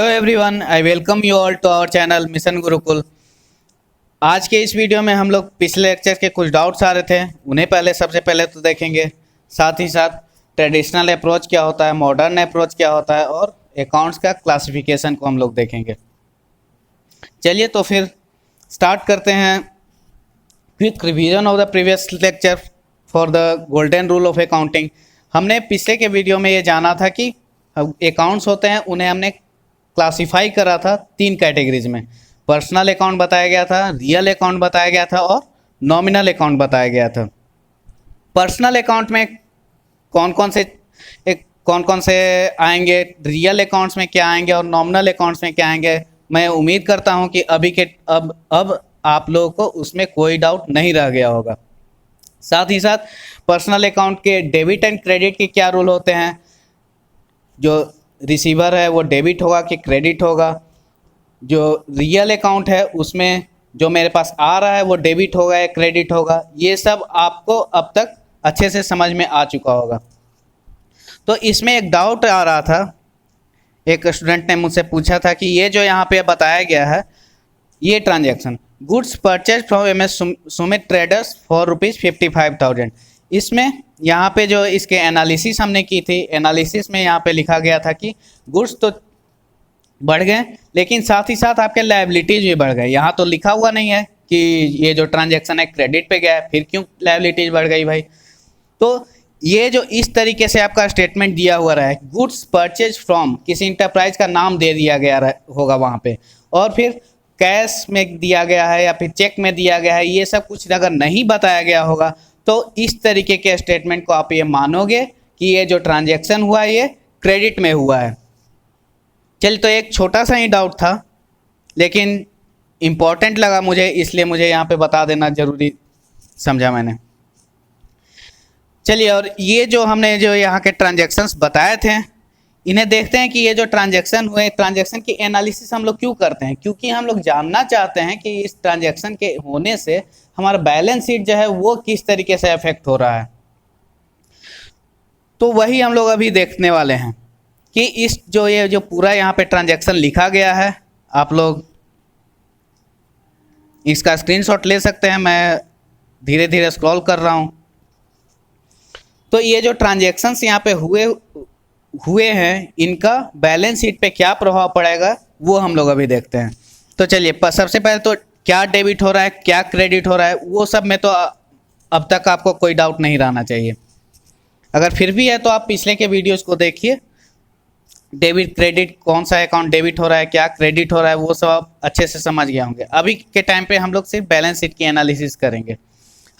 Hello everyone, I welcome you all to our channel Mission Gurukul. आज के इस video में हम लोग पिछले लेक्चर के कुछ डाउट्स आ रहे थे, उन्हें सबसे पहले तो देखेंगे। साथ ही साथ ट्रेडिशनल अप्रोच क्या होता है, मॉडर्न अप्रोच क्या होता है और अकाउंट्स का क्लासिफिकेशन को हम लोग देखेंगे। चलिए तो फिर स्टार्ट करते हैं। Quick revision of the previous lecture for the golden rule of accounting. हमने पिछले के वीडियो में ये जाना था कि अकाउंट्स होते हैं, उन्हें हमने क्लासिफाई करा था तीन कैटेगरीज में। पर्सनल अकाउंट बताया गया था, रियल अकाउंट बताया गया था और नॉमिनल अकाउंट बताया गया था। पर्सनल अकाउंट में कौन कौन से आएंगे, रियल अकाउंट्स में क्या आएंगे और नॉमिनल अकाउंट्स में क्या आएंगे, मैं उम्मीद करता हूं कि अब आप लोगों को उसमें कोई डाउट नहीं रह गया होगा। साथ ही साथ पर्सनल अकाउंट के डेबिट एंड क्रेडिट के क्या रूल होते हैं, जो रिसीवर है वो डेबिट होगा कि क्रेडिट होगा, जो रियल अकाउंट है उसमें जो मेरे पास आ रहा है वो डेबिट होगा या क्रेडिट होगा, ये सब आपको अब तक अच्छे से समझ में आ चुका होगा। तो इसमें एक डाउट आ रहा था, एक स्टूडेंट ने मुझसे पूछा था कि ये जो यहाँ पे बताया गया है, ये transaction goods purchase from MS Sumit traders for ₹55,000, इसमें यहाँ पे जो इसके एनालिसिस हमने की थी, एनालिसिस में यहाँ पे लिखा गया था कि गुड्स तो बढ़ गए लेकिन साथ ही साथ आपके लायबिलिटीज भी बढ़ गए। यहाँ तो लिखा हुआ नहीं है कि ये जो ट्रांजैक्शन है क्रेडिट पे गया है, फिर क्यों लायबिलिटीज बढ़ गई भाई। तो ये जो इस तरीके से आपका स्टेटमेंट दिया हुआ रहा है, गुड्स परचेज फ्रॉम, किसी इंटरप्राइज का नाम दे दिया गया होगा वहाँ पे, और फिर कैश में दिया गया है या फिर चेक में दिया गया है, ये सब कुछ अगर नहीं बताया गया होगा तो इस तरीके के स्टेटमेंट को आप ये मानोगे कि ये जो ट्रांजैक्शन हुआ ये क्रेडिट में हुआ है। चल, तो एक छोटा सा ही डाउट था लेकिन इम्पॉर्टेंट लगा मुझे, इसलिए मुझे यहाँ पे बता देना ज़रूरी समझा मैंने। चलिए, और ये जो हमने जो यहाँ के ट्रांजैक्शंस बताए थे, इन्हें देखते हैं कि ये जो ट्रांजैक्शन हुए, ट्रांजैक्शन की एनालिसिस हम लोग क्यों करते हैं, क्योंकि हम लोग जानना चाहते हैं कि इस ट्रांजैक्शन के होने से हमारा बैलेंस शीट जो है वो किस तरीके से अफेक्ट हो रहा है। तो वही हम लोग अभी देखने वाले हैं कि ये जो पूरा यहाँ पे ट्रांजैक्शन लिखा गया है, आप लोग इसका स्क्रीनशॉट ले सकते हैं, मैं धीरे धीरे स्क्रॉल कर रहा हूँ। तो ये जो ट्रांजैक्शंस यहाँ पे हुए हैं, इनका बैलेंस शीट पे क्या प्रभाव पड़ेगा वो हम लोग अभी देखते हैं। तो चलिए, सबसे पहले तो क्या डेबिट हो रहा है, क्या क्रेडिट हो रहा है, वो सब में तो अब तक आपको कोई डाउट नहीं रहना चाहिए। अगर फिर भी है तो आप पिछले के वीडियोस को देखिए, डेबिट क्रेडिट, कौन सा अकाउंट डेबिट हो रहा है, क्या क्रेडिट हो रहा है, वो सब आप अच्छे से समझ गए होंगे। अभी के टाइम पे हम लोग सिर्फ बैलेंस शीट की एनालिसिस करेंगे।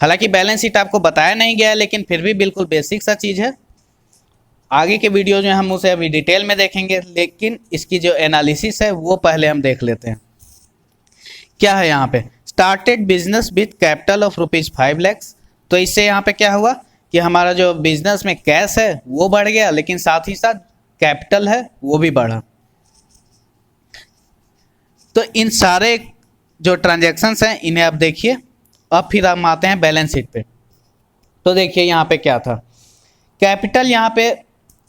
हालांकि बैलेंस शीट आपको बताया नहीं गया है, लेकिन फिर भी बिल्कुल बेसिक सा चीज़ है। आगे के वीडियो में हम उसे अभी डिटेल में देखेंगे, लेकिन इसकी जो एनालिसिस है वो पहले हम देख लेते हैं। क्या है यहाँ पे, started business with capital of ₹5 lakh. तो इससे यहाँ पे क्या हुआ कि हमारा जो बिजनेस में कैश है वो बढ़ गया, लेकिन साथ ही साथ कैपिटल है वो भी बढ़ा। तो इन सारे जो ट्रांजैक्शंस हैं इन्हें आप देखिए। अब फिर हम आते हैं बैलेंस शीट पे। तो देखिए यहाँ पे क्या था, कैपिटल यहाँ पे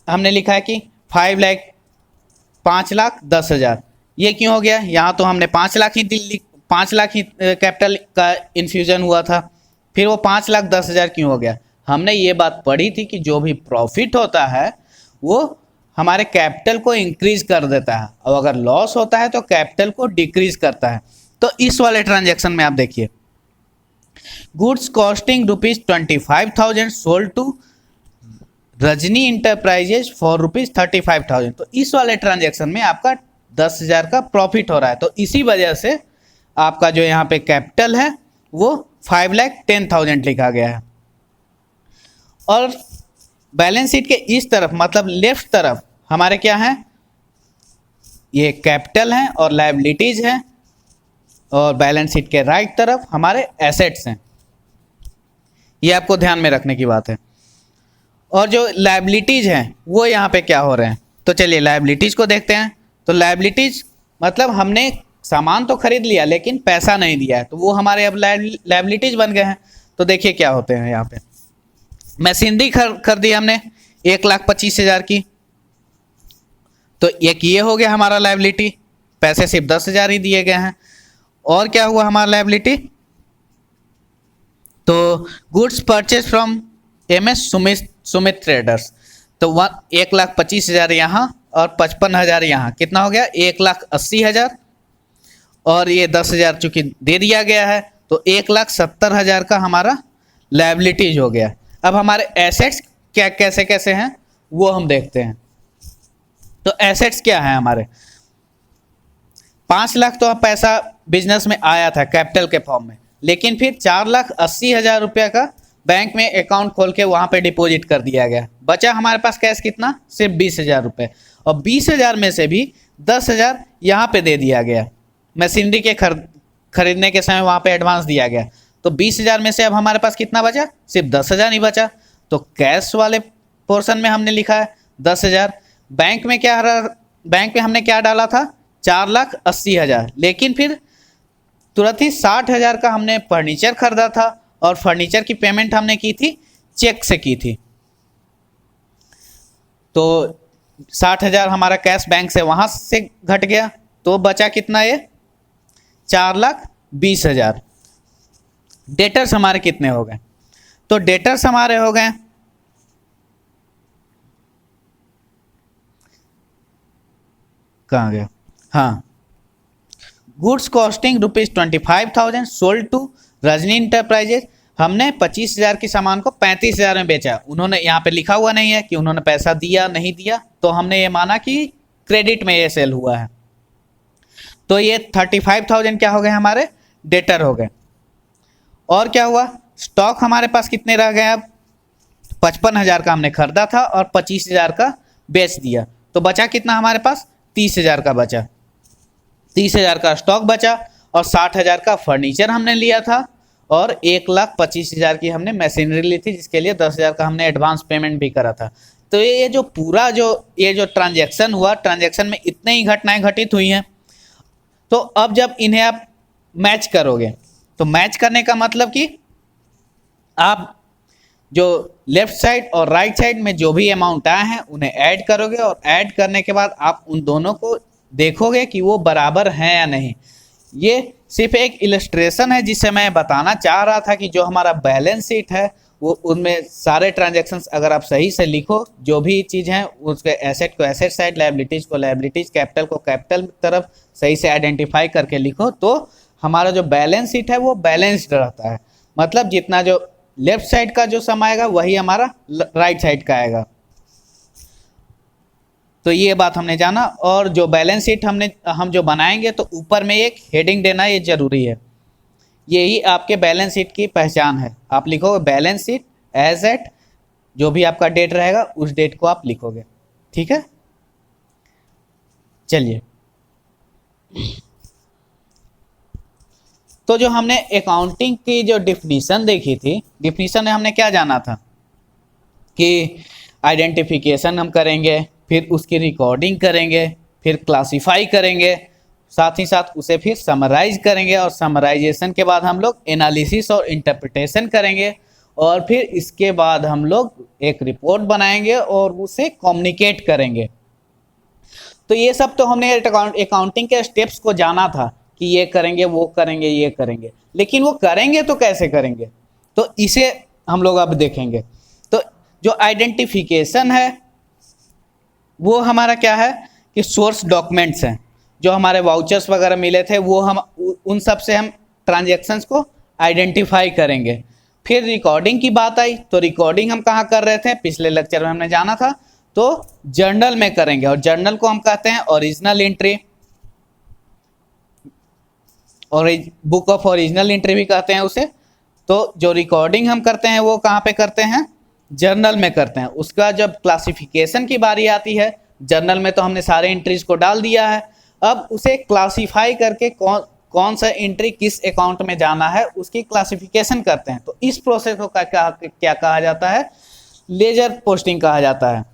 हमने लिखा है कि 5,10,000। ये क्यों हो गया, यहाँ तो हमने 5 लाख ही कैपिटल का इन्फ्यूजन हुआ था, फिर वो 5,10,000 क्यों हो गया। हमने ये बात पढ़ी थी कि जो भी प्रॉफिट होता है वो हमारे कैपिटल को इंक्रीज कर देता है, और अगर लॉस होता है तो कैपिटल को डिक्रीज करता है। तो इस वाले ट्रांजैक्शन में आप देखिए, goods costing ₹25,000 sold to Rajni enterprises for ₹35,000। तो इस वाले ट्रांजैक्शन में आपका 10,000 का प्रॉफिट हो रहा है, तो इसी वजह से आपका जो यहाँ पे कैपिटल है वो 5,10,000 लिखा गया है। और बैलेंस शीट के इस तरफ, मतलब लेफ्ट तरफ, हमारे क्या है, ये कैपिटल है और लायबिलिटीज है, और बैलेंस शीट के राइट तरफ हमारे एसेट्स हैं। ये आपको ध्यान में रखने की बात है। और जो लायबिलिटीज हैं वो यहाँ पे क्या हो रहे हैं, तो चलिए लायबिलिटीज को देखते हैं। तो लायबिलिटीज मतलब हमने सामान तो खरीद लिया लेकिन पैसा नहीं दिया है, तो वो हमारे अब लायबिलिटीज बन गए हैं। तो देखिए क्या होते हैं यहाँ पे, मशीनरी खरीदी हमने 1,25,000 की, तो एक ये हो गया हमारा लायबिलिटी, पैसे सिर्फ 10,000 ही दिए गए हैं। और क्या हुआ हमारा लायबिलिटी, तो goods purchase from MS Sumit traders, तो 1,25,000 यहाँ और 55,000 यहाँ, कितना हो गया 1,80,000, और ये 10,000 चूंकि दे दिया गया है तो 1,70,000 का हमारा लायबिलिटीज हो गया। अब हमारे एसेट्स क्या कैसे कैसे हैं वो हम देखते हैं। तो एसेट्स क्या है हमारे, 5 लाख तो पैसा बिजनेस में आया था कैपिटल के फॉर्म में, लेकिन फिर 4,80,000 रुपये का बैंक में अकाउंट खोल के वहाँ पे डिपॉजिट कर दिया गया। बचा हमारे पास कैश कितना, सिर्फ 20,000 रुपये, और 20,000 में से भी 10,000 यहाँ पे दे दिया गया, मशीनरी के खरीदने के समय वहाँ पे एडवांस दिया गया। तो 20,000 में से अब हमारे पास कितना बचा, सिर्फ 10,000 ही बचा। तो कैश वाले पोर्शन में हमने लिखा है 10,000, बैंक में हमने क्या डाला था 4,80,000, लेकिन फिर तुरंत ही 60,000 का हमने फर्नीचर खरीदा था, और फर्नीचर की पेमेंट हमने की थी चेक से की थी। तो 60,000 हमारा कैश बैंक से वहां से घट गया, तो बचा कितना, ये 4,20,000। डेटर्स हमारे कितने हो गए, तो डेटर्स हमारे हो गए, कहाँ गया, हाँ, goods costing ₹25,000 sold to Rajni enterprises. हमने 25,000 की सामान को 35,000 में बेचा। उन्होंने यहाँ पे लिखा हुआ नहीं है कि उन्होंने पैसा दिया नहीं दिया, तो हमने ये माना कि क्रेडिट में ये सेल हुआ है। तो ये 35,000 क्या हो गए हमारे डेटर हो गए। और क्या हुआ, स्टॉक हमारे पास कितने रह गए, अब 55,000 का हमने खरीदा था और 25,000 का बेच दिया, तो बचा कितना हमारे पास 30,000 का बचा। 30,000 का स्टॉक बचा, और 60,000 का फर्नीचर हमने लिया था, और 1,25,000 की हमने मशीनरी ली थी, जिसके लिए 10,000 का हमने एडवांस पेमेंट भी करा था। तो ये जो पूरा ये जो ट्रांजैक्शन हुआ, ट्रांजैक्शन में इतने ही घटनाएं घटित हुई हैं। तो अब जब इन्हें आप मैच करोगे, तो मैच करने का मतलब कि आप जो लेफ्ट साइड और राइट साइड में जो भी अमाउंट आए हैं उन्हें ऐड करोगे, और ऐड करने के बाद आप उन दोनों को देखोगे कि वो बराबर हैं या नहीं। ये सिर्फ एक इलस्ट्रेशन है जिससे मैं बताना चाह रहा था कि जो हमारा बैलेंस शीट है वो उनमें सारे ट्रांजैक्शंस अगर आप सही से लिखो, जो भी चीज़ हैं उसके एसेट को एसेट साइड, लायबिलिटीज़ को लायबिलिटीज़, कैपिटल को कैपिटल तरफ सही से आइडेंटिफाई करके लिखो, तो हमारा जो बैलेंस शीट है वो बैलेंस्ड रहता है। मतलब जितना जो लेफ्ट साइड का जो सम आएगा वही हमारा राइट साइड का आएगा। तो ये बात हमने जाना। और जो बैलेंस शीट हम जो बनाएंगे तो ऊपर में एक हेडिंग देना ये जरूरी है। यही आपके बैलेंस शीट की पहचान है। आप लिखोगे बैलेंस शीट एज एट, जो भी आपका डेट रहेगा उस डेट को आप लिखोगे, ठीक है। चलिए, तो जो हमने अकाउंटिंग की जो डिफिनीशन देखी थी, डिफिनीशन में हमने क्या जाना था कि आइडेंटिफिकेशन हम करेंगे, फिर उसकी रिकॉर्डिंग करेंगे, फिर क्लासिफाई करेंगे, साथ ही साथ उसे फिर समराइज करेंगे, और समराइजेशन के बाद हम लोग एनालिसिस और इंटरप्रिटेशन करेंगे, और फिर इसके बाद हम लोग एक रिपोर्ट बनाएंगे और उसे कम्युनिकेट करेंगे। तो ये सब तो हमने अकाउंटिंग के स्टेप्स को जाना था कि ये करेंगे, वो करेंगे, ये करेंगे, लेकिन वो करेंगे तो कैसे करेंगे, तो इसे हम लोग अब देखेंगे। तो जो आइडेंटिफिकेशन है वो हमारा क्या है कि सोर्स डॉक्यूमेंट्स हैं, जो हमारे वाउचर्स वगैरह मिले थे वो हम उन सब से हम ट्रांजैक्शंस को आइडेंटिफाई करेंगे। फिर रिकॉर्डिंग की बात आई, तो रिकॉर्डिंग हम कहाँ कर रहे थे, पिछले लेक्चर में हमने जाना था, तो जर्नल में करेंगे, और जर्नल को हम कहते हैं ओरिजिनल एंट्री, और बुक ऑफ ओरिजिनल एंट्री भी कहते हैं उसे। तो जो रिकॉर्डिंग हम करते हैं वो कहाँ पे करते हैं, जर्नल में करते हैं। उसका जब क्लासिफिकेशन की बारी आती है, जर्नल में तो हमने सारे एंट्रीज को डाल दिया है, अब उसे क्लासिफाई करके कौन सा एंट्री किस अकाउंट में जाना है उसकी क्लासिफिकेशन करते हैं। तो इस प्रोसेस को क्या कहा जाता है, लेजर पोस्टिंग कहा जाता है।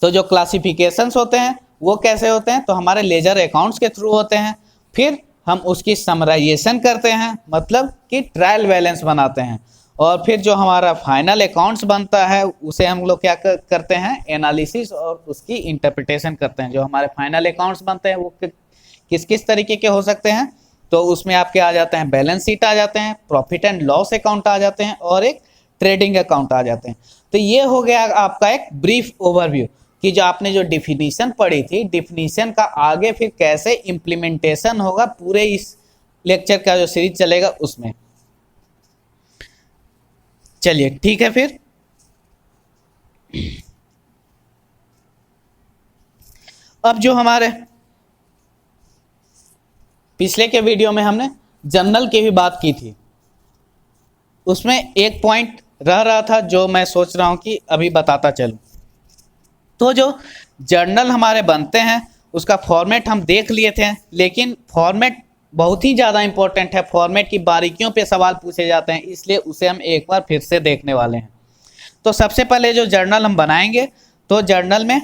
तो जो क्लासिफिकेशंस होते हैं वो कैसे होते हैं, तो हमारे लेजर अकाउंट्स के थ्रू होते हैं। फिर हम उसकी समराइजेशन करते हैं, मतलब कि ट्रायल बैलेंस बनाते हैं, और फिर जो हमारा फाइनल अकाउंट्स बनता है उसे हम लोग क्या करते हैं, एनालिसिस और उसकी इंटरप्रिटेशन करते हैं। जो हमारे फाइनल अकाउंट्स बनते हैं वो किस किस तरीके के हो सकते हैं, तो उसमें आपके आ जाते हैं बैलेंस शीट आ जाते हैं, प्रॉफिट एंड लॉस अकाउंट आ जाते हैं और एक ट्रेडिंग अकाउंट आ जाते हैं। तो ये हो गया आपका एक ब्रीफ ओवरव्यू कि जो आपने जो डिफिनीशन पढ़ी थी, डिफिनीशन का आगे फिर कैसे इम्प्लीमेंटेशन होगा पूरे इस लेक्चर का जो सीरीज चलेगा उसमें। चलिए ठीक है, फिर अब जो हमारे पिछले के वीडियो में हमने जर्नल की भी बात की थी, उसमें एक पॉइंट रह रहा था जो मैं सोच रहा हूं कि अभी बताता चलूं। तो जो जर्नल हमारे बनते हैं उसका फॉर्मेट हम देख लिए थे, लेकिन फॉर्मेट बहुत ही ज़्यादा इंपॉर्टेंट है, फॉर्मेट की बारीकियों पे सवाल पूछे जाते हैं, इसलिए उसे हम एक बार फिर से देखने वाले हैं। तो सबसे पहले जो जर्नल हम बनाएंगे, तो जर्नल में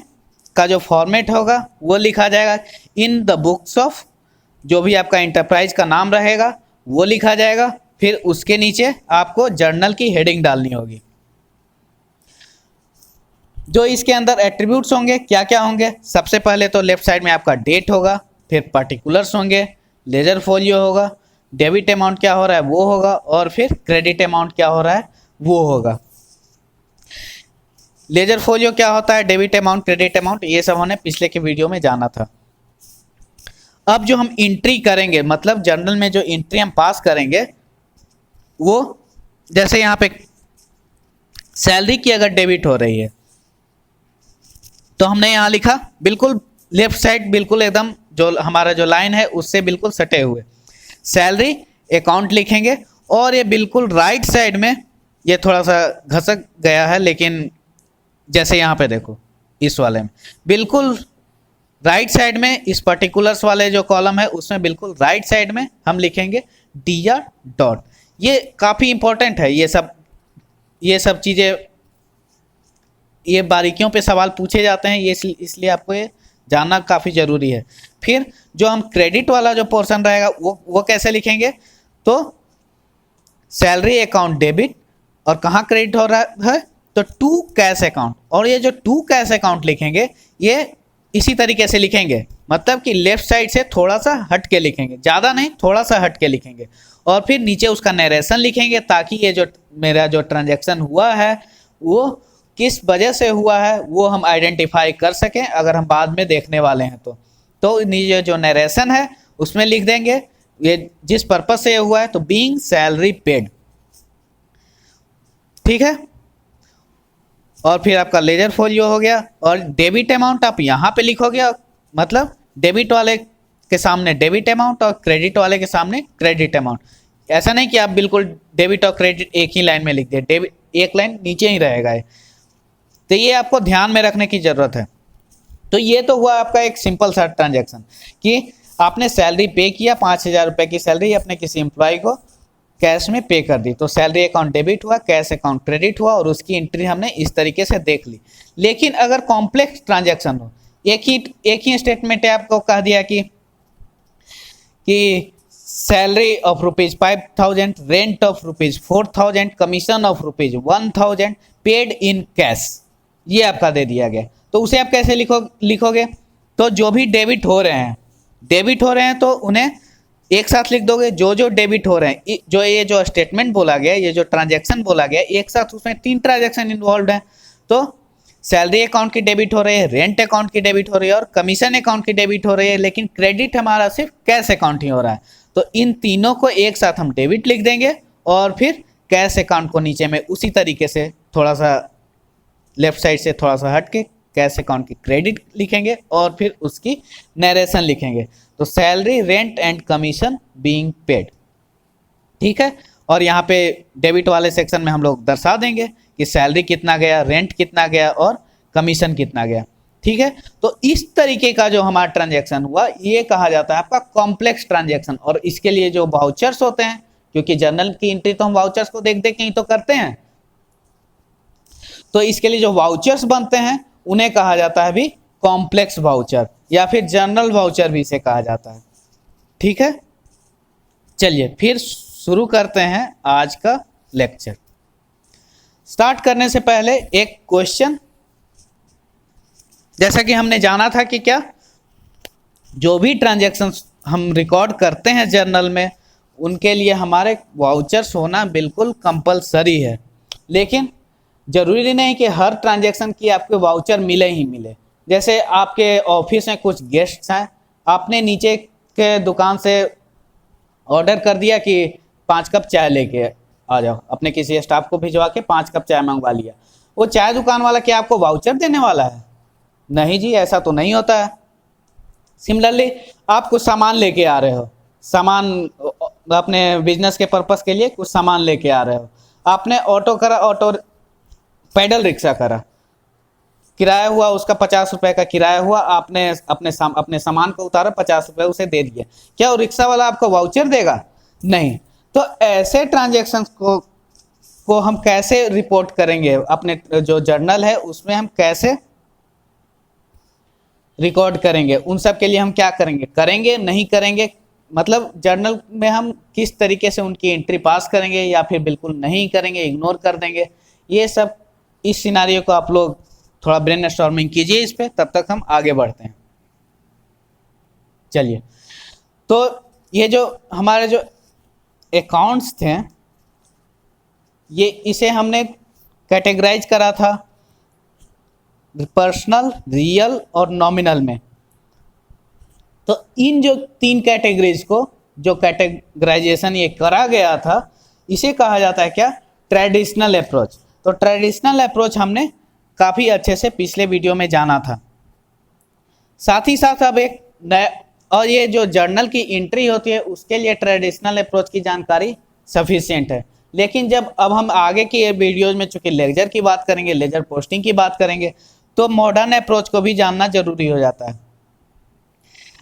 का जो फॉर्मेट होगा वो लिखा जाएगा इन द बुक्स ऑफ, जो भी आपका इंटरप्राइज का नाम रहेगा वो लिखा जाएगा। फिर उसके नीचे आपको जर्नल की हेडिंग डालनी होगी। जो इसके अंदर एट्रीब्यूट्स होंगे क्या क्या होंगे, सबसे पहले तो लेफ्ट साइड में आपका डेट होगा, फिर पर्टिकुलर्स होंगे, लेजर फोलियो होगा, डेबिट अमाउंट क्या हो रहा है वो होगा, और फिर क्रेडिट अमाउंट क्या हो रहा है वो होगा। लेजर फोलियो क्या होता है, डेबिट अमाउंट, क्रेडिट अमाउंट, ये सब हमने पिछले के वीडियो में जाना था। अब जो हम एंट्री करेंगे, मतलब जर्नल में जो एंट्री हम पास करेंगे वो, जैसे यहाँ पे सैलरी की अगर डेबिट हो रही है तो हमने यहाँ लिखा बिल्कुल लेफ्ट साइड, बिल्कुल एकदम जो हमारा जो लाइन है उससे बिल्कुल सटे हुए सैलरी अकाउंट लिखेंगे। और ये बिल्कुल राइट साइड में, ये थोड़ा सा घसक गया है लेकिन जैसे यहाँ पे देखो इस वाले में बिल्कुल राइट साइड में, इस पर्टिकुलर्स वाले जो कॉलम है उसमें बिल्कुल राइट साइड में हम लिखेंगे DR डॉट। ये काफ़ी इंपॉर्टेंट है, ये सब चीज़ें, ये बारीकियों पे सवाल पूछे जाते हैं, ये इसलिए आपको ये जानना काफ़ी ज़रूरी है। फिर जो हम क्रेडिट वाला जो पोर्शन रहेगा वो कैसे लिखेंगे, तो सैलरी अकाउंट डेबिट, और कहाँ क्रेडिट हो रहा है तो टू कैश अकाउंट। और ये जो टू कैश अकाउंट लिखेंगे ये इसी तरीके से लिखेंगे, मतलब कि लेफ्ट साइड से थोड़ा सा हट के लिखेंगे, ज़्यादा नहीं थोड़ा सा हट के लिखेंगे। और फिर नीचे उसका नरेशन लिखेंगे ताकि ये जो मेरा जो ट्रांजैक्शन हुआ है वो किस वजह से हुआ है वो हम आइडेंटिफाई कर सकें अगर हम बाद में देखने वाले हैं तो नीचे जो नरेशन है उसमें लिख देंगे ये जिस पर्पज से ये हुआ है, तो बीइंग सैलरी पेड। ठीक है, और फिर आपका लेजर फोलियो हो गया। और डेबिट अमाउंट आप यहाँ पे लिखोगे, मतलब डेबिट वाले के सामने डेबिट अमाउंट और क्रेडिट वाले के सामने क्रेडिट अमाउंट। ऐसा नहीं कि आप बिल्कुल डेबिट और क्रेडिट एक ही लाइन में लिख दिए, डेबिट एक लाइन नीचे ही रहेगा ये। तो ये आपको ध्यान में रखने की ज़रूरत है। तो ये तो हुआ आपका एक सिंपल सा ट्रांजैक्शन कि आपने सैलरी पे किया, 5,000 रुपये की सैलरी अपने किसी एम्प्लॉय को कैश में पे कर दी, तो सैलरी अकाउंट डेबिट हुआ, कैश अकाउंट क्रेडिट हुआ, और उसकी एंट्री हमने इस तरीके से देख ली। लेकिन अगर कॉम्प्लेक्स ट्रांजैक्शन हो, एक ही स्टेटमेंट है, आपको कह दिया कि salary of ₹5,000, rent of ₹4,000, commission of ₹1,000, paid in cash, ये आपका दे दिया गया। तो उसे आप कैसे लिखोगे, तो जो भी डेबिट हो रहे हैं तो उन्हें एक साथ लिख दोगे। जो डेबिट हो रहे हैं, जो ये जो स्टेटमेंट बोला गया, ये जो ट्रांजैक्शन बोला गया, एक साथ उसमें 3 ट्रांजैक्शन इन्वॉल्व है। तो सैलरी अकाउंट की डेबिट हो रही है, रेंट अकाउंट की डेबिट हो रही है और कमीशन अकाउंट की डेबिट हो रही है, लेकिन क्रेडिट हमारा सिर्फ कैश अकाउंट ही हो रहा है। तो इन तीनों को एक साथ हम डेबिट लिख देंगे और फिर कैश अकाउंट को नीचे में उसी तरीके से थोड़ा सा लेफ्ट साइड से थोड़ा सा हट के कैश अकाउंट की क्रेडिट लिखेंगे और फिर उसकी नरेशन लिखेंगे। तो salary, rent and commission being paid. ठीक है, और यहाँ पे डेबिट वाले सेक्शन में हम लोग दर्शा देंगे कि सैलरी कितना गया, रेंट कितना गया और कमीशन कितना गया। ठीक है, तो इस तरीके का जो हमारा ट्रांजैक्शन हुआ ये कहा जाता है आपका कॉम्प्लेक्स ट्रांजैक्शन। और इसके लिए जो वाउचर्स होते हैं, क्योंकि जर्नल की एंट्री तो हम वाउचर्स को देख देख के ही तो करते हैं, तो इसके लिए जो वाउचर्स बनते हैं उन्हें कहा जाता है भी कॉम्प्लेक्स वाउचर या फिर जर्नल वाउचर भी इसे कहा जाता है। ठीक है, चलिए फिर शुरू करते हैं आज का लेक्चर। स्टार्ट करने से पहले एक क्वेश्चन, जैसा कि हमने जाना था कि क्या जो भी ट्रांजैक्शन हम रिकॉर्ड करते हैं जर्नल में, उनके लिए हमारे वाउचर्स होना बिल्कुल कंपलसरी है। लेकिन जरूरी नहीं कि हर ट्रांजैक्शन की आपको वाउचर मिले ही मिले। जैसे आपके ऑफिस में कुछ गेस्ट्स हैं, आपने नीचे के दुकान से ऑर्डर कर दिया कि 5 कप चाय लेके आ जाओ, अपने किसी स्टाफ को भिजवा के 5 कप चाय मंगवा लिया। वो चाय दुकान वाला क्या आपको वाउचर देने वाला है? नहीं जी, ऐसा तो नहीं होता है। सिमिलरली आप कुछ सामान लेके आ रहे हो, सामान अपने बिजनेस के पर्पस के लिए कुछ सामान लेके आ रहे हो, आपने ऑटो करा, ऑटो पैडल रिक्शा करा, किराया हुआ उसका 50 रुपए का किराया हुआ, आपने अपने सामान को उतारा, 50 रुपए उसे दे दिया। क्या वो रिक्शा वाला आपको वाउचर देगा? नहीं। तो ऐसे ट्रांजेक्शन्स को हम कैसे रिपोर्ट करेंगे? अपने जो जर्नल है उसमें हम कैसे रिकॉर्ड करेंगे? उन सब के लिए हम क्या करेंगे नहीं करेंगे, मतलब जर्नल में हम किस तरीके से उनकी एंट्री पास करेंगे या फिर बिल्कुल नहीं करेंगे, इग्नोर कर देंगे, ये सब इस सिनारियो को आप लोग थोड़ा ब्रेनस्टॉर्मिंग कीजिए इस पे, तब तक हम आगे बढ़ते हैं। चलिए, तो ये जो हमारे जो अकाउंट्स थे, ये इसे हमने कैटेगराइज करा था पर्सनल, रियल और नॉमिनल में। तो इन जो 3 कैटेगरीज को जो कैटेगराइजेशन ये करा गया था, इसे कहा जाता है क्या? Traditional approach. तो ट्रेडिशनल अप्रोच हमने काफ़ी अच्छे से पिछले वीडियो में जाना था। साथ ही साथ अब एक नया, और ये जो जर्नल की एंट्री होती है उसके लिए ट्रेडिशनल अप्रोच की जानकारी सफिशिएंट है। लेकिन जब अब हम आगे की वीडियोज में चूंकि लेजर की बात करेंगे, लेजर पोस्टिंग की बात करेंगे, तो मॉडर्न अप्रोच को भी जानना जरूरी हो जाता है।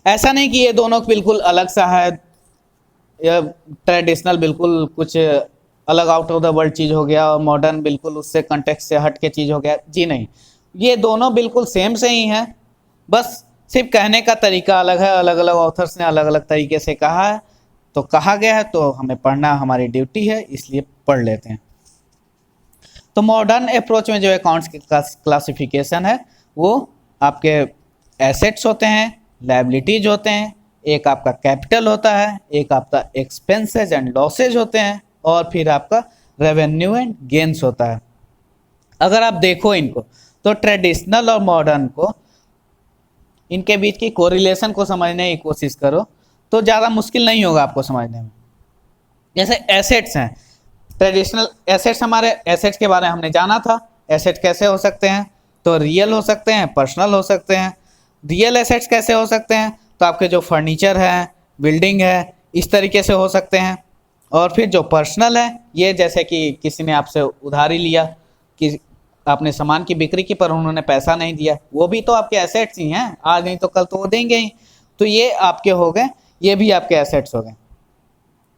ऐसा नहीं कि ये दोनों बिल्कुल अलग सा है, ट्रेडिशनल बिल्कुल कुछ अलग आउट ऑफ द वर्ल्ड चीज़ हो गया और मॉडर्न बिल्कुल उससे कंटेक्स्ट से हट के चीज़ हो गया। जी नहीं, ये दोनों बिल्कुल सेम से ही हैं, बस सिर्फ कहने का तरीका अलग है। अलग अलग ऑथर्स ने अलग अलग तरीके से कहा है, तो कहा गया है तो हमें पढ़ना हमारी ड्यूटी है, इसलिए पढ़ लेते हैं। तो मॉडर्न अप्रोच में जो अकाउंट्स की क्लासिफिकेशन है, वो आपके एसेट्स होते हैं, लायबिलिटीज होते हैं, एक आपका कैपिटल होता है, एक आपका एक्सपेंसेस एंड लॉसेज होते हैं, और फिर आपका रेवेन्यू एंड गेन्स होता है। अगर आप देखो इनको, तो ट्रेडिशनल और मॉडर्न को, इनके बीच की कोरिलेशन को समझने की कोशिश करो तो ज़्यादा मुश्किल नहीं होगा आपको समझने में। जैसे एसेट्स हैं, ट्रेडिशनल एसेट्स, हमारे एसेट्स के बारे में हमने जाना था। एसेट्स कैसे हो सकते हैं? तो रियल हो सकते हैं, पर्सनल हो सकते हैं। रियल एसेट्स कैसे हो सकते हैं? तो आपके जो फर्नीचर है, बिल्डिंग है, इस तरीके से हो सकते हैं। और फिर जो पर्सनल है, ये जैसे कि किसी ने आपसे उधारी लिया, कि आपने सामान की बिक्री की पर उन्होंने पैसा नहीं दिया, वो भी तो आपके एसेट्स ही हैं, आज नहीं तो कल तो वो देंगे ही। तो ये आपके हो गए, ये भी आपके एसेट्स हो गए।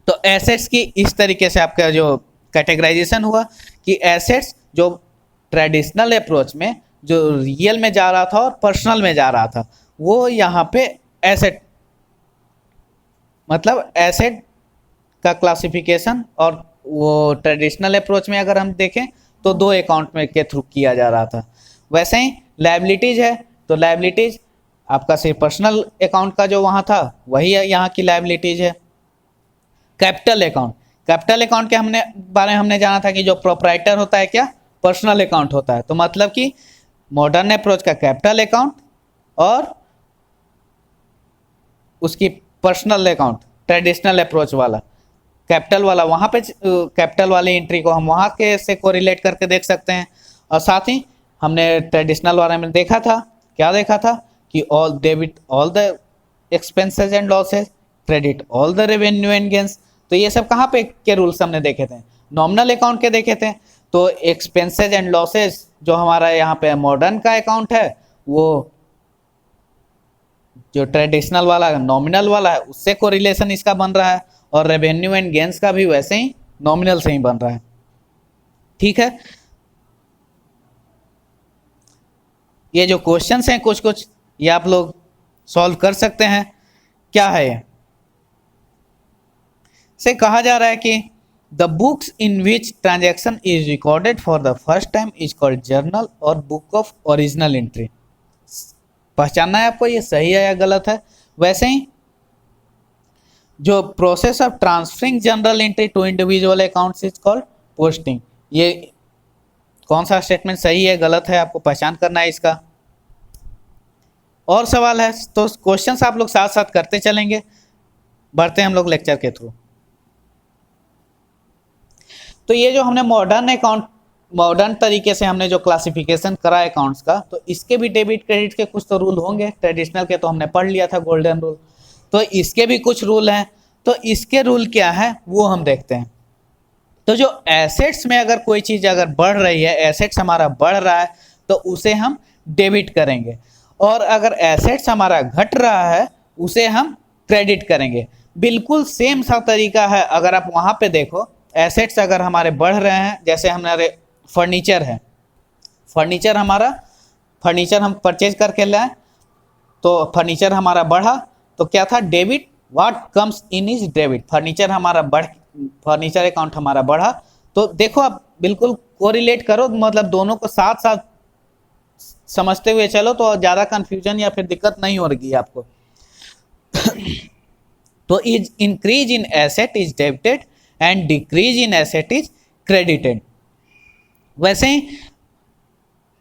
तो एसेट्स की इस तरीके से आपका जो कैटेगराइजेशन हुआ कि एसेट्स जो ट्रेडिशनल अप्रोच में जो रियल में जा रहा था और पर्सनल में जा रहा था, वो यहाँ पे एसेट, मतलब एसेट का क्लासिफिकेशन, और वो ट्रेडिशनल अप्रोच में अगर हम देखें तो 2 अकाउंट में के थ्रू किया जा रहा था। वैसे ही लायबिलिटीज है, तो लायबिलिटीज आपका सिर्फ पर्सनल अकाउंट का जो वहाँ था वही यहाँ की लायबिलिटीज है। कैपिटल अकाउंट, कैपिटल अकाउंट के बारे में हमने जाना था कि जो प्रोप्राइटर होता है क्या? पर्सनल अकाउंट होता है। तो मतलब कि मॉडर्न अप्रोच का कैपिटल अकाउंट और उसकी पर्सनल अकाउंट ट्रेडिशनल अप्रोच वाला, कैपिटल वाला, वहाँ पे कैपिटल वाली एंट्री को हम वहाँ के से कोरिलेट करके देख सकते हैं। और साथ ही हमने ट्रेडिशनल वाले में देखा था, क्या देखा था कि all debit all the expenses and losses, credit all the revenue and gains. तो ये सब कहाँ पे के रूल्स हमने देखे थे? नॉमिनल अकाउंट के देखे थे। तो एक्सपेंसेस एंड लॉसेस जो हमारा यहाँ पे मॉडर्न का अकाउंट है, वो जो ट्रेडिशनल वाला नॉमिनल वाला है उससे कोरिलेशन इसका बन रहा है, और रेवेन्यू एंड गेन्स का भी वैसे ही नॉमिनल से ही बन रहा है। ठीक है, ये जो क्वेश्चंस हैं कुछ कुछ, ये आप लोग सॉल्व कर सकते हैं। क्या है ये? से कहा जा रहा है कि the books in which transaction is recorded for the first time is called journal और बुक ऑफ ओरिजिनल एंट्री। पहचानना है आपको ये सही है या गलत है। वैसे ही जो process of transferring journal entry to individual accounts is called posting. ये कौन सा स्टेटमेंट सही है गलत है आपको पहचान करना है इसका। और सवाल है तो क्वेश्चंस आप लोग साथ साथ करते चलेंगे, बढ़ते हैं हम लोग लेक्चर के थ्रू। तो ये जो हमने मॉडर्न तरीके से हमने जो क्लासिफिकेशन करा अकाउंट्स का, तो इसके भी डेबिट क्रेडिट के कुछ तो रूल होंगे। ट्रेडिशनल के तो हमने पढ़ लिया था गोल्डन रूल, तो इसके भी कुछ रूल हैं। तो इसके रूल क्या है वो हम देखते हैं। तो जो एसेट्स में अगर कोई चीज़ अगर बढ़ रही है, एसेट्स हमारा बढ़ रहा है, तो उसे हम डेबिट करेंगे, और अगर एसेट्स हमारा घट रहा है उसे हम क्रेडिट करेंगे। बिल्कुल सेम सा तरीका है। अगर आप वहाँ पे देखो, एसेट्स अगर हमारे बढ़ रहे हैं, जैसे हमारे फर्नीचर है, फर्नीचर हम परचेज करके लाए, तो फर्नीचर हमारा बढ़ा, तो क्या था debit, what comes in is debit. Furniture account हमारा बढ़ा। तो देखो आप बिल्कुल कोरिलेट करो, मतलब दोनों को साथ साथ समझते हुए चलो, तो ज़्यादा कंफ्यूजन या फिर दिक्कत नहीं हो रही है आपको। तो is increase in asset is debited and decrease in asset is credited. वैसे ही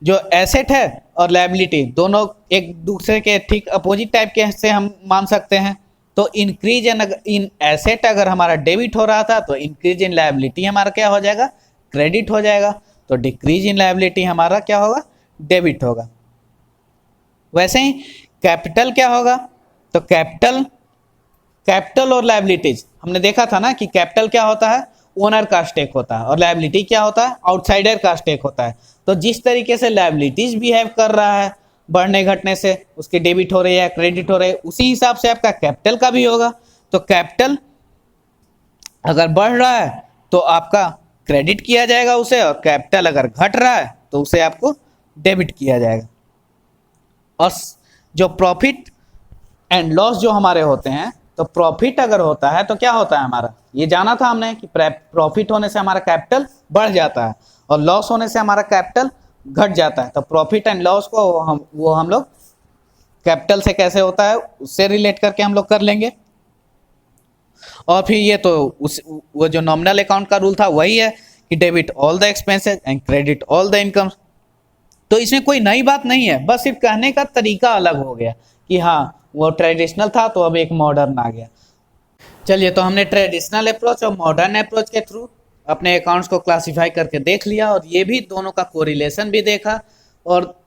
जो एसेट है और लायबिलिटी दोनों एक दूसरे के ठीक अपोजिट टाइप के से हम मान सकते हैं। तो इंक्रीज इन एसेट अगर हमारा डेबिट हो रहा था, तो इंक्रीज इन लायबिलिटी हमारा क्या हो जाएगा, क्रेडिट हो जाएगा। तो डिक्रीज इन लायबिलिटी हमारा क्या होगा, डेबिट होगा। वैसे ही कैपिटल क्या होगा, तो कैपिटल और लायबिलिटीज हमने देखा था ना कि कैपिटल क्या होता है, ओनर का स्टेक होता है, और लायबिलिटी क्या होता है, आउटसाइडर का स्टेक होता है। तो जिस तरीके से लायबिलिटीज बिहेव कर रहा है बढ़ने घटने से, उसकी डेबिट हो रही है, क्रेडिट हो रही है, उसी हिसाब से आपका कैपिटल का भी होगा। तो कैपिटल अगर बढ़ रहा है तो आपका क्रेडिट किया जाएगा उसे, और कैपिटल अगर घट रहा है तो उसे आपको डेबिट किया जाएगा। और जो प्रॉफिट एंड लॉस जो हमारे होते हैं, तो प्रॉफिट अगर होता है तो क्या होता है हमारा, ये जाना था हमने कि प्रॉफिट होने से हमारा कैपिटल बढ़ जाता है और लॉस होने से हमारा कैपिटल घट जाता है। तो प्रॉफिट एंड लॉस को हम लोग कैपिटल से कैसे होता है उससे रिलेट करके हम लोग कर लेंगे। और फिर ये तो वो जो नॉमिनल अकाउंट का रूल था वही है कि debit all the expenses and credit all the incomes. तो इसमें कोई नई बात नहीं है, बस सिर्फ कहने का तरीका अलग हो गया कि हाँ वो ट्रेडिशनल था तो अब एक मॉडर्न आ गया। चलिए, तो हमने ट्रेडिशनल अप्रोच और मॉडर्न अप्रोच के थ्रू अपने अकाउंट्स को क्लासिफाई करके देख लिया, और ये भी दोनों का कोरिलेशन भी देखा, और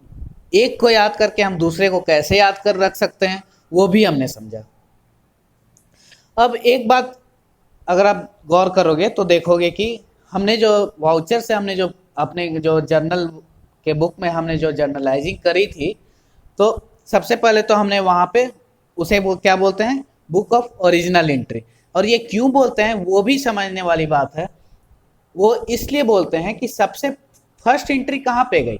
एक को याद करके हम दूसरे को कैसे याद कर रख सकते हैं वो भी हमने समझा। अब एक बात अगर आप गौर करोगे तो देखोगे कि हमने जो वाउचर से हमने जो अपने जो जर्नल के बुक में हमने जो जर्नलाइजिंग करी थी, तो सबसे पहले तो हमने वहाँ पे उसे वो क्या बोलते हैं, बुक ऑफ ओरिजिनल एंट्री। और ये क्यों बोलते हैं वो भी समझने वाली बात है। वो इसलिए बोलते हैं कि सबसे फर्स्ट एंट्री कहाँ पे गई,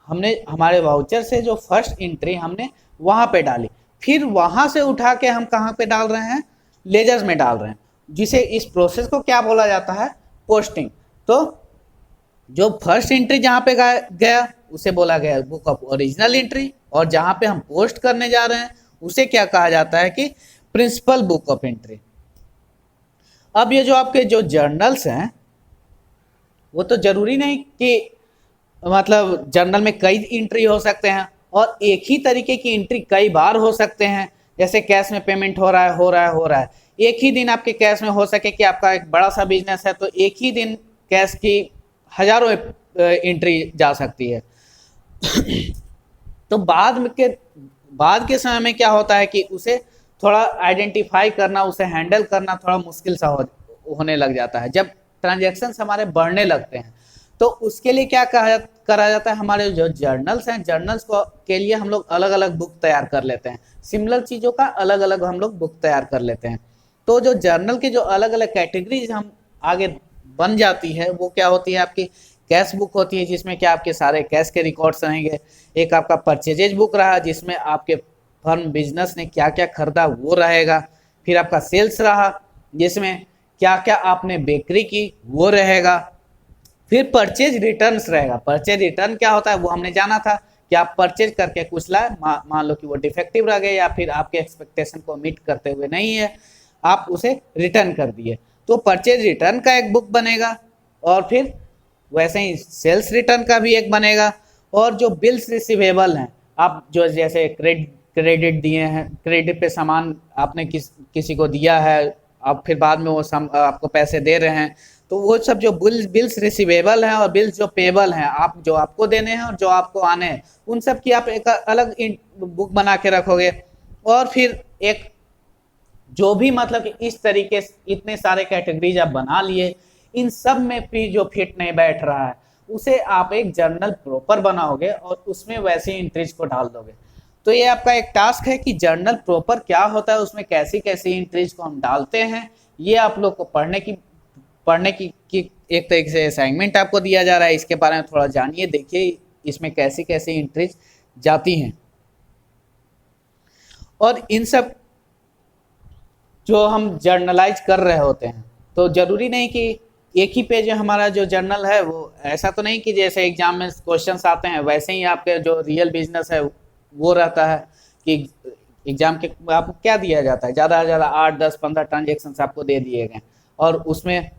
हमने हमारे वाउचर से जो फर्स्ट एंट्री हमने वहाँ पे डाली, फिर वहाँ से उठा के हम कहाँ पे डाल रहे हैं, लेजर्स में डाल रहे हैं, जिसे इस प्रोसेस को क्या बोला जाता है, पोस्टिंग। तो जो फर्स्ट एंट्री जहाँ पे गया उसे बोला गया बुक ऑफ ओरिजिनल एंट्री, और जहाँ पे हम पोस्ट करने जा रहे हैं उसे क्या कहा जाता है कि प्रिंसिपल बुक ऑफ एंट्री। अब ये जो आपके जो जर्नल्स हैं वो तो जरूरी नहीं कि मतलब जर्नल में कई एंट्री हो सकते हैं, और एक ही तरीके की एंट्री कई बार हो सकते हैं। जैसे कैश में पेमेंट हो रहा है, एक ही दिन आपके कैश में हो सके कि आपका एक बड़ा सा बिजनेस है, तो एक ही दिन कैश की हजारों एंट्री जा सकती है। तो बाद के समय में क्या होता है कि उसे थोड़ा आइडेंटिफाई करना, उसे हैंडल करना थोड़ा मुश्किल सा होने लग जाता है जब ट्रांजैक्शंस हमारे बढ़ने लगते हैं। तो उसके लिए क्या करा जाता है, हमारे जो जर्नल्स हैं, जर्नल्स को के लिए हम लोग अलग अलग बुक तैयार कर लेते हैं, सिमिलर चीज़ों का अलग अलग हम लोग बुक तैयार कर लेते हैं। तो जो जर्नल के जो अलग अलग कैटेगरीज हम आगे बन जाती है वो क्या होती है, आपकी कैश बुक होती है जिसमें क्या आपके सारे कैश के रिकॉर्ड्स रहेंगे। एक आपका परचेजेज बुक रहा जिसमें आपके फर्म बिजनेस ने क्या क्या खरीदा वो रहेगा। फिर आपका सेल्स रहा जिसमें क्या क्या आपने बिक्री की वो रहेगा। फिर परचेज रिटर्न्स रहेगा। परचेज रिटर्न क्या होता है वो हमने जाना था कि आप परचेज करके कुछ लाए, मान लो कि वो डिफेक्टिव रह गए या फिर आपके एक्सपेक्टेशन को मीट करते हुए नहीं है, आप उसे रिटर्न कर दिए, तो परचेज रिटर्न का एक बुक बनेगा। और फिर वैसे ही सेल्स रिटर्न का भी एक बनेगा। और जो बिल्स रिसीवेबल हैं, आप जो जैसे क्रेडिट दिए हैं, क्रेडिट पे सामान आपने किसी को दिया है, आप फिर बाद में वो आपको पैसे दे रहे हैं, तो वो सब जो बिल्स रिसीवेबल हैं और बिल्स जो पेबल हैं, आप जो आपको देने हैं और जो आपको आने हैं, उन सब की आप एक अलग बुक बना के रखोगे। और फिर एक जो भी मतलब कि इस तरीके से इतने सारे कैटेगरीज आप बना लिए, इन सब में भी जो फिट नहीं बैठ रहा है उसे आप एक जर्नल प्रॉपर बनाओगे और उसमें वैसे एंट्रीज को डाल दोगे। तो ये आपका एक टास्क है कि जर्नल प्रॉपर क्या होता है, उसमें कैसी कैसी एंट्रीज को हम डालते हैं, ये आप लोग को पढ़ने की एक तरीके से असाइनमेंट आपको दिया जा रहा है। इसके बारे में थोड़ा जानिए, देखिए इसमें कैसी कैसी एंट्रीज जाती हैं। और इन सब जो हम जर्नलाइज कर रहे होते हैं, तो जरूरी नहीं कि एक ही पेज में हमारा जो जर्नल है वो, ऐसा तो नहीं कि जैसे एग्जाम में क्वेश्चंस आते हैं वैसे ही आपके जो रियल बिजनेस है वो रहता है कि एग्जाम के आपको क्या दिया जाता है, ज़्यादा से ज़्यादा 8 10 15 ट्रांजेक्शन आपको दे दिए गए और उसमें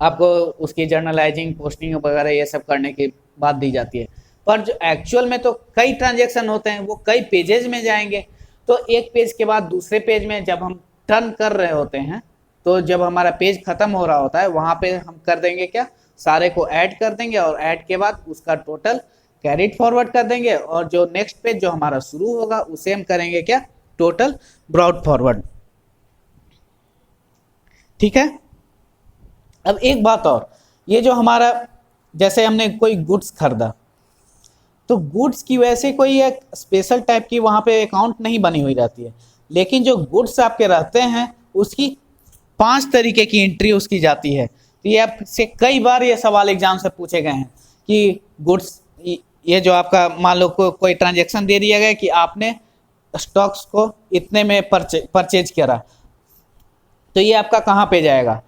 आपको उसकी जर्नलाइजिंग पोस्टिंग वगैरह ये सब करने की बात दी जाती है। पर जो एक्चुअल में तो कई ट्रांजेक्शन होते हैं, वो कई पेजेस में जाएंगे। तो एक पेज के बाद दूसरे पेज में जब हम टर्न कर रहे होते हैं, तो जब हमारा पेज खत्म हो रहा होता है वहां पे हम कर देंगे क्या, सारे को ऐड कर देंगे और ऐड के बाद उसका टोटल कैरिड फॉरवर्ड कर देंगे और जो नेक्स्ट पेज जो हमारा शुरू होगा उसे हम करेंगे क्या, टोटल ब्रॉड फॉरवर्ड। ठीक है। अब एक बात और, ये जो हमारा जैसे हमने कोई गुड्स खरीदा, तो गुड्स की वैसे कोई एक स्पेशल टाइप की वहाँ पे अकाउंट नहीं बनी हुई रहती है, लेकिन जो गुड्स आपके रहते हैं उसकी 5 तरीके की एंट्री उसकी जाती है। तो ये आपसे कई बार ये सवाल एग्जाम से पूछे गए हैं कि गुड्स, ये जो आपका मान लो कोई ट्रांजेक्शन दे दिया गया कि आपने स्टॉक्स को इतने में परचेज करा, तो ये आपका कहाँ पे जाएगा,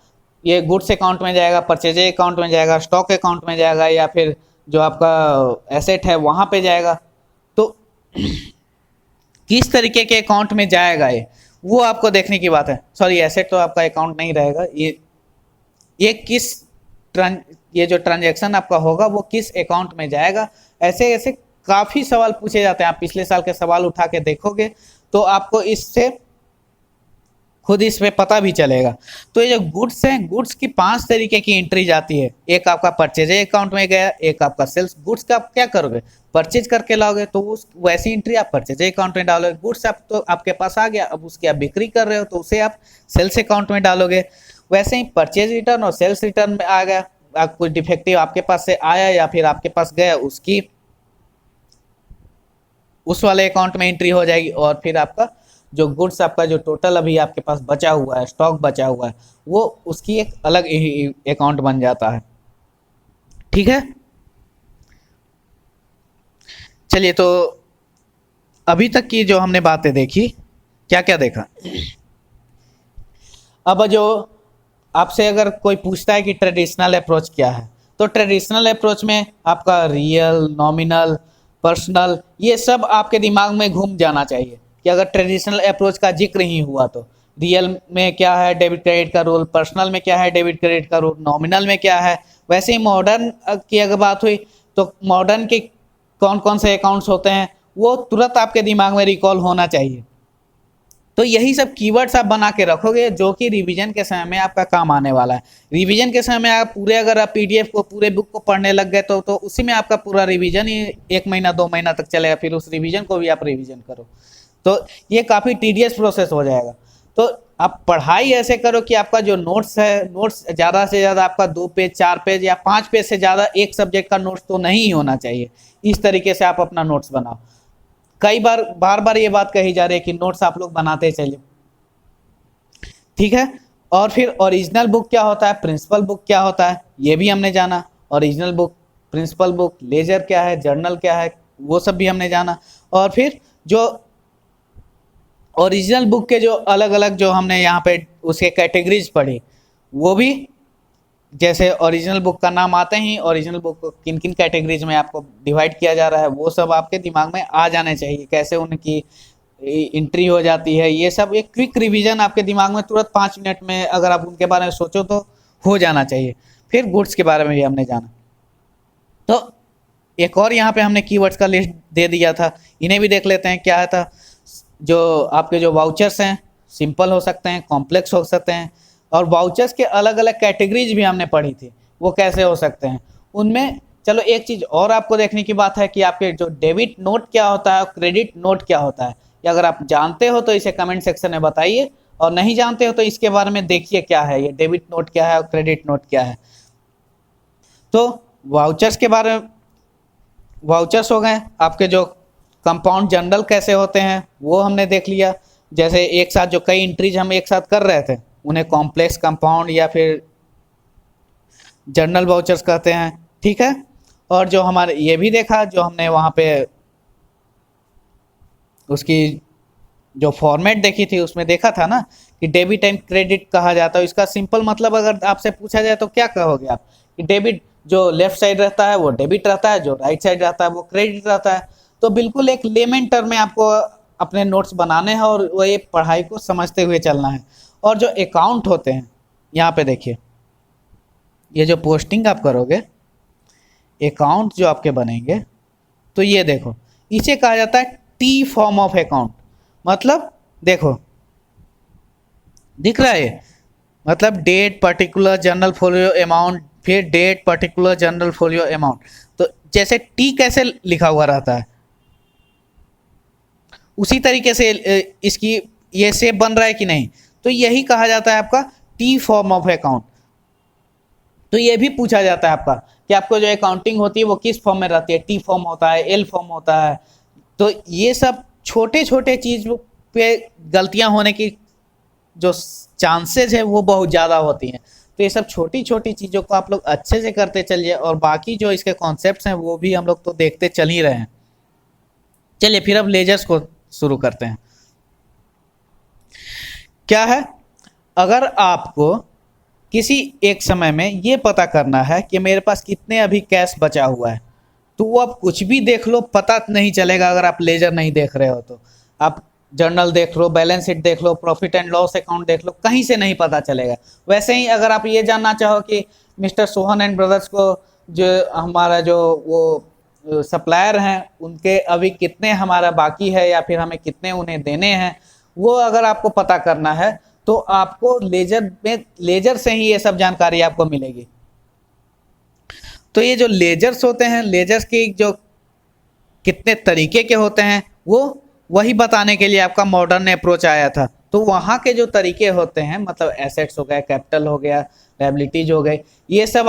ये गुड्स अकाउंट में जाएगा, परचेज अकाउंट में जाएगा, स्टॉक अकाउंट में जाएगा, या फिर जो आपका एसेट है वहाँ पे जाएगा। तो किस तरीके के अकाउंट में जाएगा ये, वो आपको देखने की बात है। सॉरी, एसेट तो आपका अकाउंट नहीं रहेगा, ये किस ये जो ट्रांजैक्शन आपका होगा वो किस अकाउंट में जाएगा। ऐसे ऐसे काफ़ी सवाल पूछे जाते हैं, आप पिछले साल के सवाल उठा के देखोगे तो आपको इससे खुद इसमें पता भी चलेगा। तो ये जो गुड्स हैं, गुड्स की 5 तरीके की एंट्री जाती है। एक आपका परचेज अकाउंट में गया, एक आपका सेल्स, गुड्स का आप क्या करोगे, परचेज करके लाओगे तो उस वैसी एंट्री आप परचेज अकाउंट में डालोगे। गुड्स आप तो आपके पास आ गया, अब उसकी आप बिक्री कर रहे हो तो उसे आप सेल्स अकाउंट में डालोगे। वैसे ही परचेज रिटर्न और सेल्स रिटर्न में आ गया, आप कुछ डिफेक्टिव आपके पास से आया या फिर आपके पास गया, उसकी उस वाले अकाउंट में एंट्री हो जाएगी। और फिर आपका जो गुड्स आपका जो टोटल अभी आपके पास बचा हुआ है, स्टॉक बचा हुआ है, वो उसकी एक अलग अकाउंट बन जाता है। ठीक है। चलिए, तो अभी तक की जो हमने बातें देखी, क्या क्या देखा। अब जो आपसे अगर कोई पूछता है कि ट्रेडिशनल अप्रोच क्या है, तो ट्रेडिशनल अप्रोच में आपका रियल, नॉमिनल, पर्सनल, ये सब आपके दिमाग में घूम जाना चाहिए कि अगर ट्रेडिशनल अप्रोच का जिक्र ही हुआ तो रियल में क्या है डेबिट क्रेडिट का रूल, पर्सनल में क्या है डेबिट क्रेडिट का रूल, नॉमिनल में क्या है। वैसे ही मॉडर्न की अगर बात हुई तो मॉडर्न के कौन कौन से अकाउंट्स होते हैं वो तुरंत आपके दिमाग में रिकॉल होना चाहिए। तो यही सब कीवर्ड्स आप बना के रखोगे जो कि रिवीजन के समय में आपका काम आने वाला है। रिवीजन के समय में आप पूरे, अगर आप पीडीएफ को, पूरे बुक को पढ़ने लग गए तो उसी में आपका पूरा रिवीजन ही 1 महीना 2 महीना तक चलेगा, फिर उस रिवीजन को भी आप रिवीजन करो तो ये काफ़ी टीडियस प्रोसेस हो जाएगा। तो आप पढ़ाई ऐसे करो कि आपका जो नोट्स है, नोट्स ज़्यादा से ज़्यादा आपका 2 पेज 4 पेज या 5 पेज से ज़्यादा एक सब्जेक्ट का नोट्स तो नहीं होना चाहिए। इस तरीके से आप अपना नोट्स बनाओ। कई बार बार बार ये बात कही जा रही है कि नोट्स आप लोग बनाते चलिए, ठीक है। और फिर ओरिजिनल बुक क्या होता है, प्रिंसिपल बुक क्या होता है, ये भी हमने जाना। Original book, principal book, ledger क्या है, जर्नल क्या है, वो सब भी हमने जाना। और फिर जो ओरिजिनल बुक के जो अलग अलग जो हमने यहाँ पे उसके कैटेगरीज पढ़ी, वो भी जैसे ओरिजिनल बुक का नाम आते ही ओरिजिनल बुक को किन किन कैटेगरीज में आपको डिवाइड किया जा रहा है वो सब आपके दिमाग में आ जाने चाहिए, कैसे उनकी एंट्री हो जाती है, ये सब एक क्विक रिवीजन आपके दिमाग में तुरंत 5 मिनट में अगर आप उनके बारे में सोचो तो हो जाना चाहिए। फिर गुड्स के बारे में भी हमने जाना। तो एक और यहाँ पे हमने कीवर्ड्स का लिस्ट दे दिया था, इन्हें भी देख लेते हैं क्या था। जो आपके जो वाउचर्स हैं सिंपल हो सकते हैं, कॉम्प्लेक्स हो सकते हैं, और वाउचर्स के अलग अलग कैटेगरीज भी हमने पढ़ी थी, वो कैसे हो सकते हैं उनमें। चलो एक चीज़ और आपको देखने की बात है कि आपके जो डेबिट नोट क्या होता है और क्रेडिट नोट क्या होता है, या अगर आप जानते हो तो इसे कमेंट सेक्शन में बताइए, और नहीं जानते हो तो इसके बारे में देखिए क्या है ये डेबिट नोट क्या है और क्रेडिट नोट क्या है। तो वाउचर्स के बारे में, वाउचर्स हो गए आपके। जो कंपाउंड जर्नल कैसे होते हैं वो हमने देख लिया, जैसे एक साथ जो कई एंट्रीज हम एक साथ कर रहे थे उन्हें कॉम्प्लेक्स कंपाउंड या फिर जर्नल वाउचर्स कहते हैं, ठीक है। और जो हमारे ये भी देखा जो हमने वहाँ पे उसकी जो फॉर्मेट देखी थी उसमें देखा था ना कि डेबिट एंड क्रेडिट कहा जाता है। इसका सिंपल मतलब अगर आपसे पूछा जाए तो क्या कहोगे आप कि डेबिट जो लेफ्ट साइड रहता है वो डेबिट रहता है, जो राइट साइड रहता है वो क्रेडिट रहता है। तो बिल्कुल एक लेमन टर्म में आपको अपने नोट्स बनाने हैं और वो ये पढ़ाई को समझते हुए चलना है। और जो अकाउंट होते हैं यहाँ पे देखिए, ये जो पोस्टिंग आप करोगे अकाउंट जो आपके बनेंगे, तो ये देखो इसे कहा जाता है टी फॉर्म ऑफ अकाउंट। मतलब देखो दिख रहा है, मतलब date particular journal folio amount, फिर date particular journal folio amount. तो जैसे टी कैसे लिखा हुआ रहता है उसी तरीके से इसकी ये शेप बन रहा है कि नहीं, तो यही कहा जाता है आपका टी फॉर्म ऑफ अकाउंट। तो ये भी पूछा जाता है आपका कि आपको जो अकाउंटिंग होती है वो किस फॉर्म में रहती है, टी फॉर्म होता है, एल फॉर्म होता है। तो ये सब छोटे छोटे चीज पे गलतियां होने की जो चांसेस है वो बहुत ज़्यादा होती हैं। तो ये सब छोटी छोटी चीज़ों को आप लोग अच्छे से करते चलिए, और बाकी जो इसके कॉन्सेप्ट्स हैं वो भी हम लोग तो देखते चल ही रहे हैं। चलिए फिर अब लेजर्स को शुरू करते हैं। क्या है, अगर आपको किसी एक समय में ये पता करना है कि मेरे पास कितने अभी कैश बचा हुआ है, तो वो आप कुछ भी देख लो पता नहीं चलेगा अगर आप लेजर नहीं देख रहे हो तो। आप जर्नल देख लो, बैलेंस शीट देख लो, प्रॉफिट एंड लॉस अकाउंट देख लो, कहीं से नहीं पता चलेगा। वैसे ही अगर आप ये जानना चाहो कि मिस्टर सोहन एंड ब्रदर्स को जो हमारा जो वो सप्लायर हैं उनके अभी कितने हमारा बाकी है या फिर हमें कितने उन्हें देने हैं, वो अगर आपको पता करना है तो आपको लेजर में, लेजर से ही ये सब जानकारी आपको मिलेगी। तो ये जो लेजर्स होते हैं, लेजर्स की जो कितने तरीके के होते हैं वो वही बताने के लिए आपका मॉडर्न अप्रोच आया था। तो वहाँ के जो तरीके होते हैं मतलब एसेट्स हो गए, कैपिटल हो गया, लायबिलिटीज हो गए, ये सब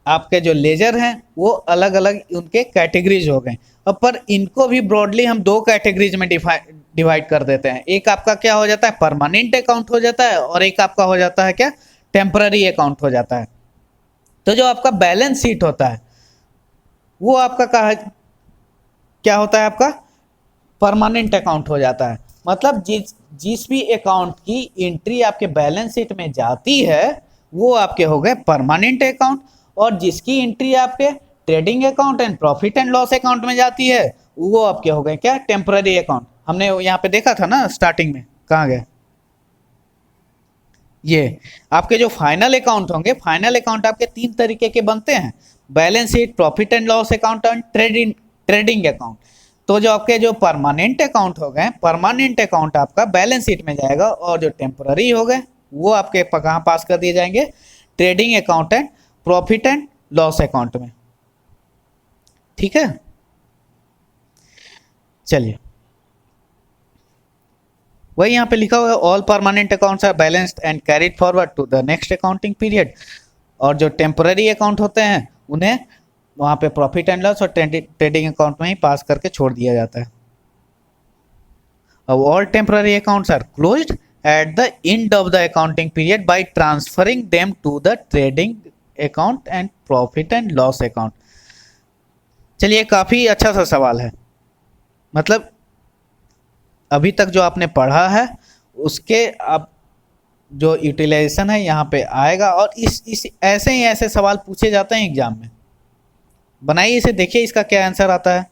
आपके जो लेजर हैं वो अलग अलग उनके कैटेगरीज हो गए। अब पर इनको भी ब्रॉडली हम दो कैटेगरीज में डिवाइड कर देते हैं। एक आपका क्या हो जाता है, परमानेंट अकाउंट हो जाता है, और एक आपका हो जाता है क्या, टेम्पररी अकाउंट हो जाता है। तो जो आपका बैलेंस शीट होता है वो आपका कहा क्या होता है, आपका परमानेंट अकाउंट हो जाता है। मतलब जिस भी अकाउंट की एंट्री आपके बैलेंस शीट में जाती है वो आपके हो गए परमानेंट अकाउंट, और जिसकी एंट्री आपके trading account and profit and loss account में जाती है वो आपके हो गए क्या, टेम्पररी अकाउंट। हमने यहाँ पे देखा था ना स्टार्टिंग में, कहाँ गए ये आपके जो फाइनल अकाउंट होंगे, फाइनल अकाउंट आपके 3 तरीके के बनते हैं, balance sheet, profit and loss account and trading account. तो जो आपके जो परमानेंट अकाउंट हो गए, परमानेंट अकाउंट आपका बैलेंस शीट में जाएगा, और जो टेम्पररी हो गए वो आपके कहाँ पास कर दिए जाएंगे, trading account and profit and loss account में, ठीक है। चलिए वही यहाँ पे लिखा हुआ है, all permanent accounts are balanced and carried forward to the next accounting period. और जो टेम्पररी अकाउंट होते हैं उन्हें वहाँ पे प्रॉफिट एंड लॉस और ट्रेडिंग अकाउंट में ही पास करके छोड़ दिया जाता है। अब all temporary accounts are closed at the end of the accounting period by transferring them to the trading account and profit and loss account. चलिए काफ़ी अच्छा सा सवाल है, मतलब अभी तक जो आपने पढ़ा है उसके आप जो यूटिलाइजेशन है यहाँ पे आएगा। और इस ऐसे ही ऐसे सवाल पूछे जाते हैं एग्जाम में। बनाइए इसे, देखिए इसका क्या आंसर आता है।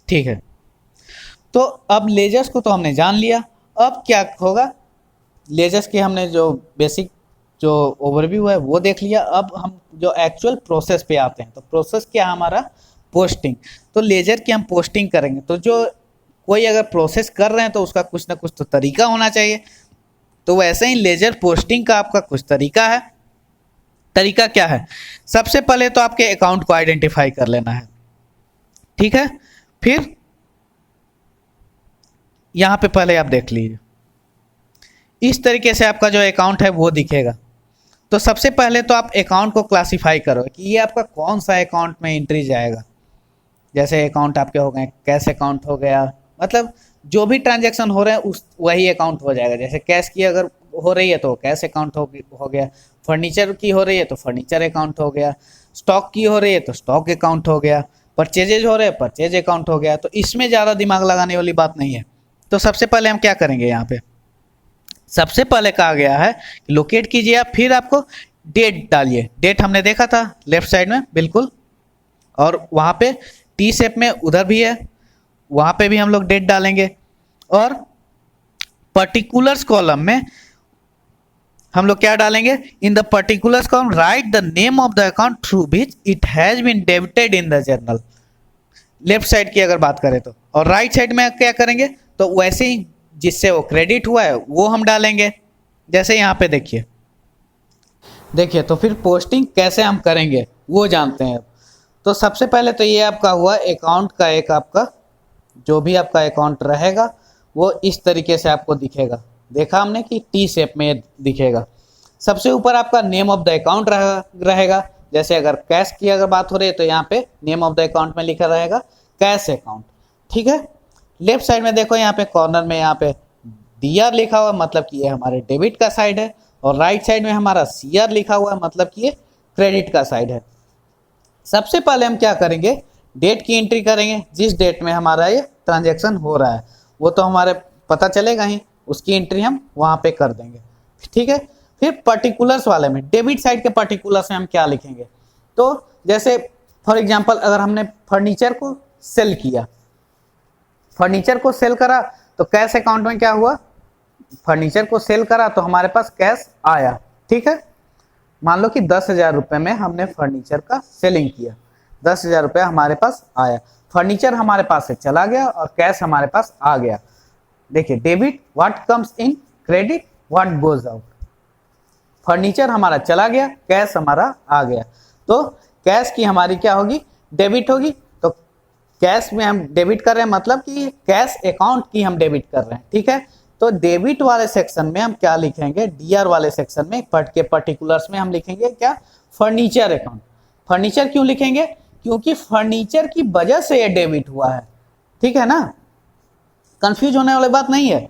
ठीक है, तो अब लेजर्स को तो हमने जान लिया। अब क्या होगा, लेजर्स की हमने जो बेसिक जो ओवरव्यू है वो देख लिया। अब हम जो एक्चुअल प्रोसेस पे आते हैं, तो प्रोसेस क्या है हमारा, पोस्टिंग। तो लेजर की हम पोस्टिंग करेंगे, तो जो कोई अगर प्रोसेस कर रहे हैं तो उसका कुछ ना कुछ तो तरीका होना चाहिए। तो वैसे ही लेजर पोस्टिंग का आपका कुछ तरीका है। तरीका क्या है, सबसे पहले तो आपके अकाउंट को आइडेंटिफाई कर लेना है। ठीक है, फिर यहां पे पहले आप देख लीजिए, इस तरीके से आपका जो अकाउंट है वो दिखेगा। तो सबसे पहले तो आप अकाउंट को क्लासिफाई करो कि ये आपका कौन सा अकाउंट में एंट्री जाएगा। जैसे अकाउंट आपके हो गए, कैश अकाउंट हो गया, मतलब जो भी ट्रांजैक्शन हो रहे हैं उस वही अकाउंट हो जाएगा। जैसे कैश की अगर हो रही है तो कैश अकाउंट हो गया, फर्नीचर की हो रही है तो फर्नीचर अकाउंट हो गया, स्टॉक की हो रही है तो स्टॉक अकाउंट हो गया, परचेजेज हो रहे हैं परचेज अकाउंट हो गया। तो इसमें ज़्यादा दिमाग लगाने वाली बात नहीं है। तो सबसे पहले हम क्या करेंगे, यहाँ पे सबसे पहले कहा गया है लोकेट कीजिए आप, फिर आपको डेट डालिए। डेट हमने देखा था लेफ्ट साइड में बिल्कुल, और वहाँ पे टी शेप में उधर भी है, वहाँ पे भी हम लोग डेट डालेंगे। और पर्टिकुलर्स कॉलम में हम लोग क्या डालेंगे, in the particulars column write the name of the account through which it has been debited in the journal. Left side की अगर बात करें तो, और राइट साइड में क्या करेंगे, तो वैसे ही जिससे वो क्रेडिट हुआ है वो हम डालेंगे। जैसे यहाँ पे देखिए, तो फिर पोस्टिंग कैसे हम करेंगे वो जानते हैं। तो सबसे पहले तो ये आपका हुआ अकाउंट का, एक आपका जो भी आपका अकाउंट रहेगा वो इस तरीके से आपको दिखेगा। देखा हमने कि टी शेप में दिखेगा। सबसे ऊपर आपका नेम ऑफ द अकाउंट रहेगा। जैसे अगर कैश की अगर बात हो रही है तो यहाँ पे नेम ऑफ द अकाउंट में लिखा रहेगा कैश अकाउंट। ठीक है, लेफ्ट साइड में देखो, यहाँ पे कॉर्नर में यहाँ पे DR लिखा हुआ, मतलब कि ये हमारे डेबिट का साइड है। और राइट साइड में हमारा CR लिखा हुआ है, मतलब कि ये क्रेडिट का साइड है। सबसे पहले हम क्या करेंगे, डेट की एंट्री करेंगे। जिस डेट में हमारा ये ट्रांजैक्शन हो रहा है वो तो हमारे पता चलेगा ही, उसकी एंट्री हम वहाँ पे कर देंगे। ठीक है, फिर पर्टिकुलर्स वाले में, डेबिट साइड के पर्टिकुलर्स में हम क्या लिखेंगे। तो जैसे फॉर एग्जांपल अगर हमने फर्नीचर को सेल किया, फर्नीचर को सेल करा, तो कैश अकाउंट में क्या हुआ, फर्नीचर को सेल करा तो हमारे पास कैश आया। ठीक है, मान लो कि 10,000 रुपये में हमने फर्नीचर का सेलिंग किया, 10,000 रुपये हमारे पास आया। फर्नीचर हमारे पास से चला गया और कैश हमारे पास आ गया। देखिए, debit what comes in, credit what goes out. Furniture हमारा चला गया, कैश हमारा आ गया। तो कैश की हमारी क्या होगी, डेबिट होगी। तो कैश में हम डेबिट कर रहे हैं, मतलब कि कैश अकाउंट की हम डेबिट कर रहे हैं। ठीक है, तो डेबिट वाले सेक्शन में हम क्या लिखेंगे, DR वाले सेक्शन में के पर्टिकुलर्स में हम लिखेंगे क्या, फर्नीचर अकाउंट। फर्नीचर क्यों लिखेंगे, क्योंकि फर्नीचर की वजह से ये डेबिट हुआ है। ठीक है ना, कंफ्यूज होने वाली बात नहीं है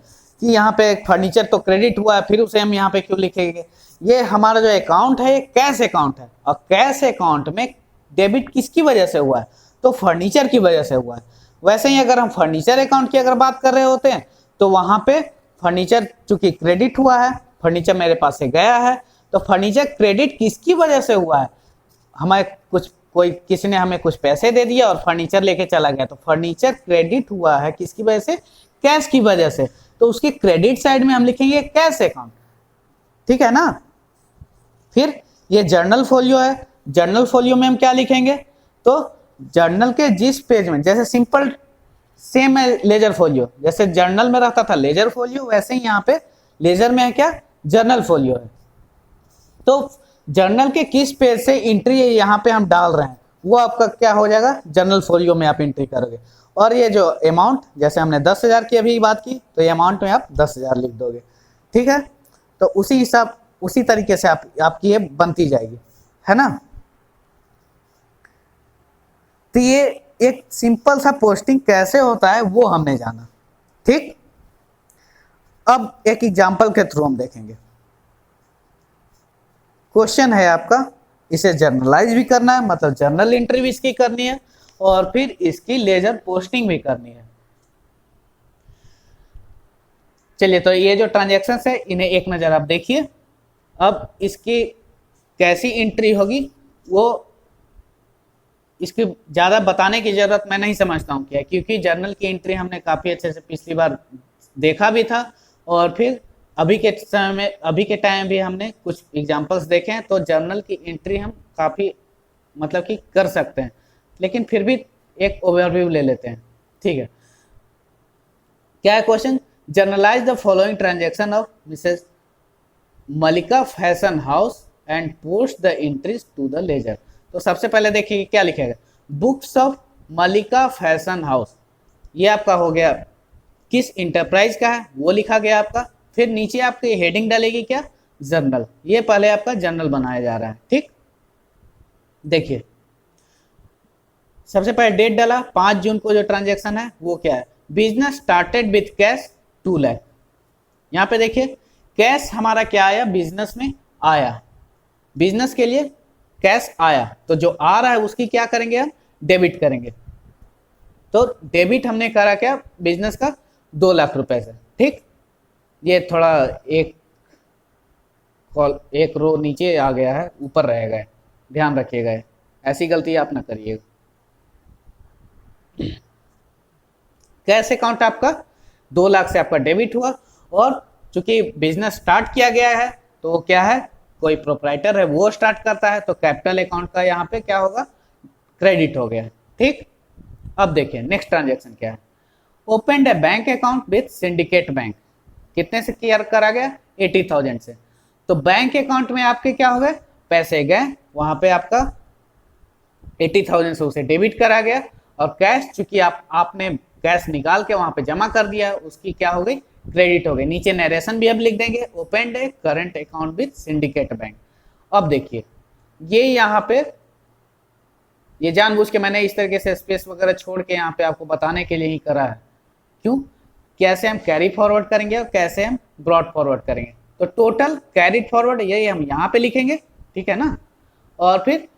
कि यहाँ पे फर्नीचर तो क्रेडिट हुआ है फिर उसे हम यहाँ पे क्यों लिखेंगे। ये हमारा जो अकाउंट है ये कैश अकाउंट है, और कैश अकाउंट में डेबिट किसकी वजह से हुआ है, तो फर्नीचर की वजह से हुआ है। वैसे ही अगर हम फर्नीचर अकाउंट की अगर बात कर रहे होते हैं तो वहाँ पे फर्नीचर चूंकि क्रेडिट हुआ है, फर्नीचर मेरे पास से गया है, तो फर्नीचर क्रेडिट किसकी वजह से हुआ है, हमें किसी ने हमें कुछ पैसे दे दिया और फर्नीचर लेके चला गया, तो फर्नीचर क्रेडिट हुआ है किसकी वजह से, कैश की वजह से। तो उसके क्रेडिट साइड में हम लिखेंगे कैश अकाउंट। ठीक है ना, फिर ये जर्नल फोलियो है, जर्नल फोलियो में हम क्या लिखेंगे, तो जर्नल के जिस पेज में, जैसे सिंपल सेम है लेजर फोलियो, जैसे जर्नल में रहता था लेजर फोलियो, वैसे ही यहाँ पे लेजर में है क्या, जर्नल फोलियो है। तो जर्नल के किस पेज से एंट्री यहाँ पे हम डाल रहे हैं वो आपका क्या हो जाएगा, जर्नल फोलियो में आप एंट्री करोगे। और ये जो अमाउंट, जैसे हमने 10,000 की अभी बात की, तो ये अमाउंट में आप 10,000 लिख दोगे। ठीक है, तो उसी हिसाब उसी तरीके से आपकी ये बनती जाएगी, है ना। तो ये एक सिंपल सा पोस्टिंग कैसे होता है वो हमने जाना। ठीक, अब एक एग्जांपल के थ्रू हम देखेंगे। क्वेश्चन है आपका, इसे जर्नलाइज भी करना है, मतलब जर्नल एंट्री भी इसकी करनी है और फिर इसकी लेजर पोस्टिंग भी करनी है। चलिए, तो ये जो ट्रांजेक्शन है इन्हें एक नज़र आप देखिए। अब इसकी कैसी एंट्री होगी वो इसकी ज़्यादा बताने की ज़रूरत मैं नहीं समझता हूँ क्या, क्योंकि जर्नल की एंट्री हमने काफ़ी अच्छे से पिछली बार देखा भी था, और फिर अभी के समय में, अभी के टाइम भी हमने कुछ एग्जांपल्स देखे हैं, तो जर्नल की एंट्री हम काफ़ी मतलब कि कर सकते हैं, लेकिन फिर भी एक ओवरव्यू ले लेते हैं। ठीक है, क्या है question? Journalise the following transaction of Mrs Malika fashion house and post the entries to the ledger. तो सबसे पहले देखिए क्या लिखेगा, books of Malika fashion house, ये आपका हो गया किस इंटरप्राइज का है वो लिखा गया आपका। फिर नीचे आपकी हेडिंग डालेगी क्या, जर्नल, ये पहले आपका जर्नल बनाया जा रहा है। ठीक, देखिए सबसे पहले डेट डाला 5 जून को, जो ट्रांजेक्शन है वो क्या है, business started with cash 2 lakh. यहाँ पे देखिए कैश हमारा क्या आया, बिजनेस में आया, बिजनेस के लिए कैश आया, तो जो आ रहा है उसकी क्या करेंगे हम, डेबिट करेंगे। तो डेबिट हमने करा क्या, बिजनेस का 2 लाख रुपए से। ठीक, ये थोड़ा एक रो नीचे आ गया है, ऊपर रहेगा, ध्यान रखिएगा, ऐसी गलती आप ना करिएगा। कैश अकाउंट आपका 2 लाख से आपका डेबिट हुआ, और चूंकि बिजनेस स्टार्ट किया गया है तो क्या है, कोई प्रोप्राइटर है वो स्टार्ट करता है, तो कैपिटल अकाउंट का यहाँ पे क्या होगा, क्रेडिट हो गया। ठीक, अब देखिए नेक्स्ट ट्रांजेक्शन क्या है, open A bank account with syndicate bank, कितने से क्लियर करा गया, 80,000 से। तो बैंक अकाउंट में आपके क्या हो गए, पैसे गए, वहां पे आपका 80,000 से उसे डेबिट करा गया, और कैश चूंकि आपने कैश निकाल के वहां पे जमा कर दिया, उसकी क्या हो गई, क्रेडिट हो गई। नीचे नरेशन भी अब लिख देंगे, open A current account with syndicate bank. अब देखिए ये यहाँ पे, ये जानबूझ के मैंने इस तरीके से स्पेस वगैरह छोड़ के यहाँ पे आपको बताने के लिए ही करा है। क्यों, कैसे हम कैरी फॉरवर्ड करेंगे और कैसे हम ब्रॉड फॉरवर्ड करेंगे। तो टोटल कैरी फॉरवर्ड ये हम यहाँ पे लिखेंगे, ठीक है ना, और फिर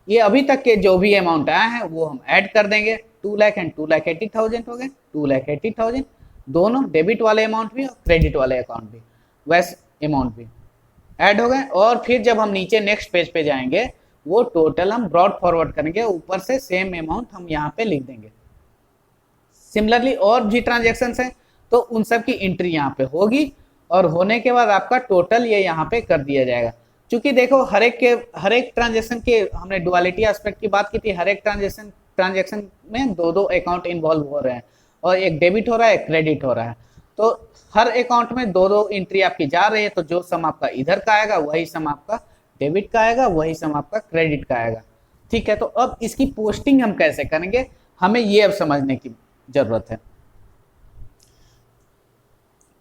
ये अभी तक के जो भी अमाउंट आए हैं वो हम ऐड कर देंगे, 2 लाख एंड 2,80,000 हो गए, 2,80,000 दोनों डेबिट वाले अमाउंट भी और क्रेडिट वाले अकाउंट भी, वैसे अमाउंट भी ऐड हो गए। और फिर जब हम नीचे नेक्स्ट पेज पे जाएंगे वो टोटल हम ब्रॉड फॉरवर्ड करेंगे, ऊपर से सेम अमाउंट हम यहाँ पे लिख देंगे। सिमिलरली और भी ट्रांजेक्शन हैं तो उन सब की एंट्री यहाँ पे होगी, और होने के बाद आपका टोटल ये यहाँ पे कर दिया जाएगा। क्योंकि देखो हर एक ट्रांजेक्शन के हमने डुअलिटी एस्पेक्ट की बात की थी, हर एक ट्रांजेक्शन में 2 अकाउंट इन्वॉल्व हो रहे हैं, और एक डेबिट हो रहा है, एक क्रेडिट हो रहा है, तो हर अकाउंट में 2 एंट्री आपकी जा रही है, तो जो सम आपका इधर का आएगा वही सम आपका डेबिट का आएगा, वही सम आपका क्रेडिट का आएगा। ठीक है, तो अब इसकी पोस्टिंग हम कैसे करेंगे, हमें ये अब समझने की जरूरत है।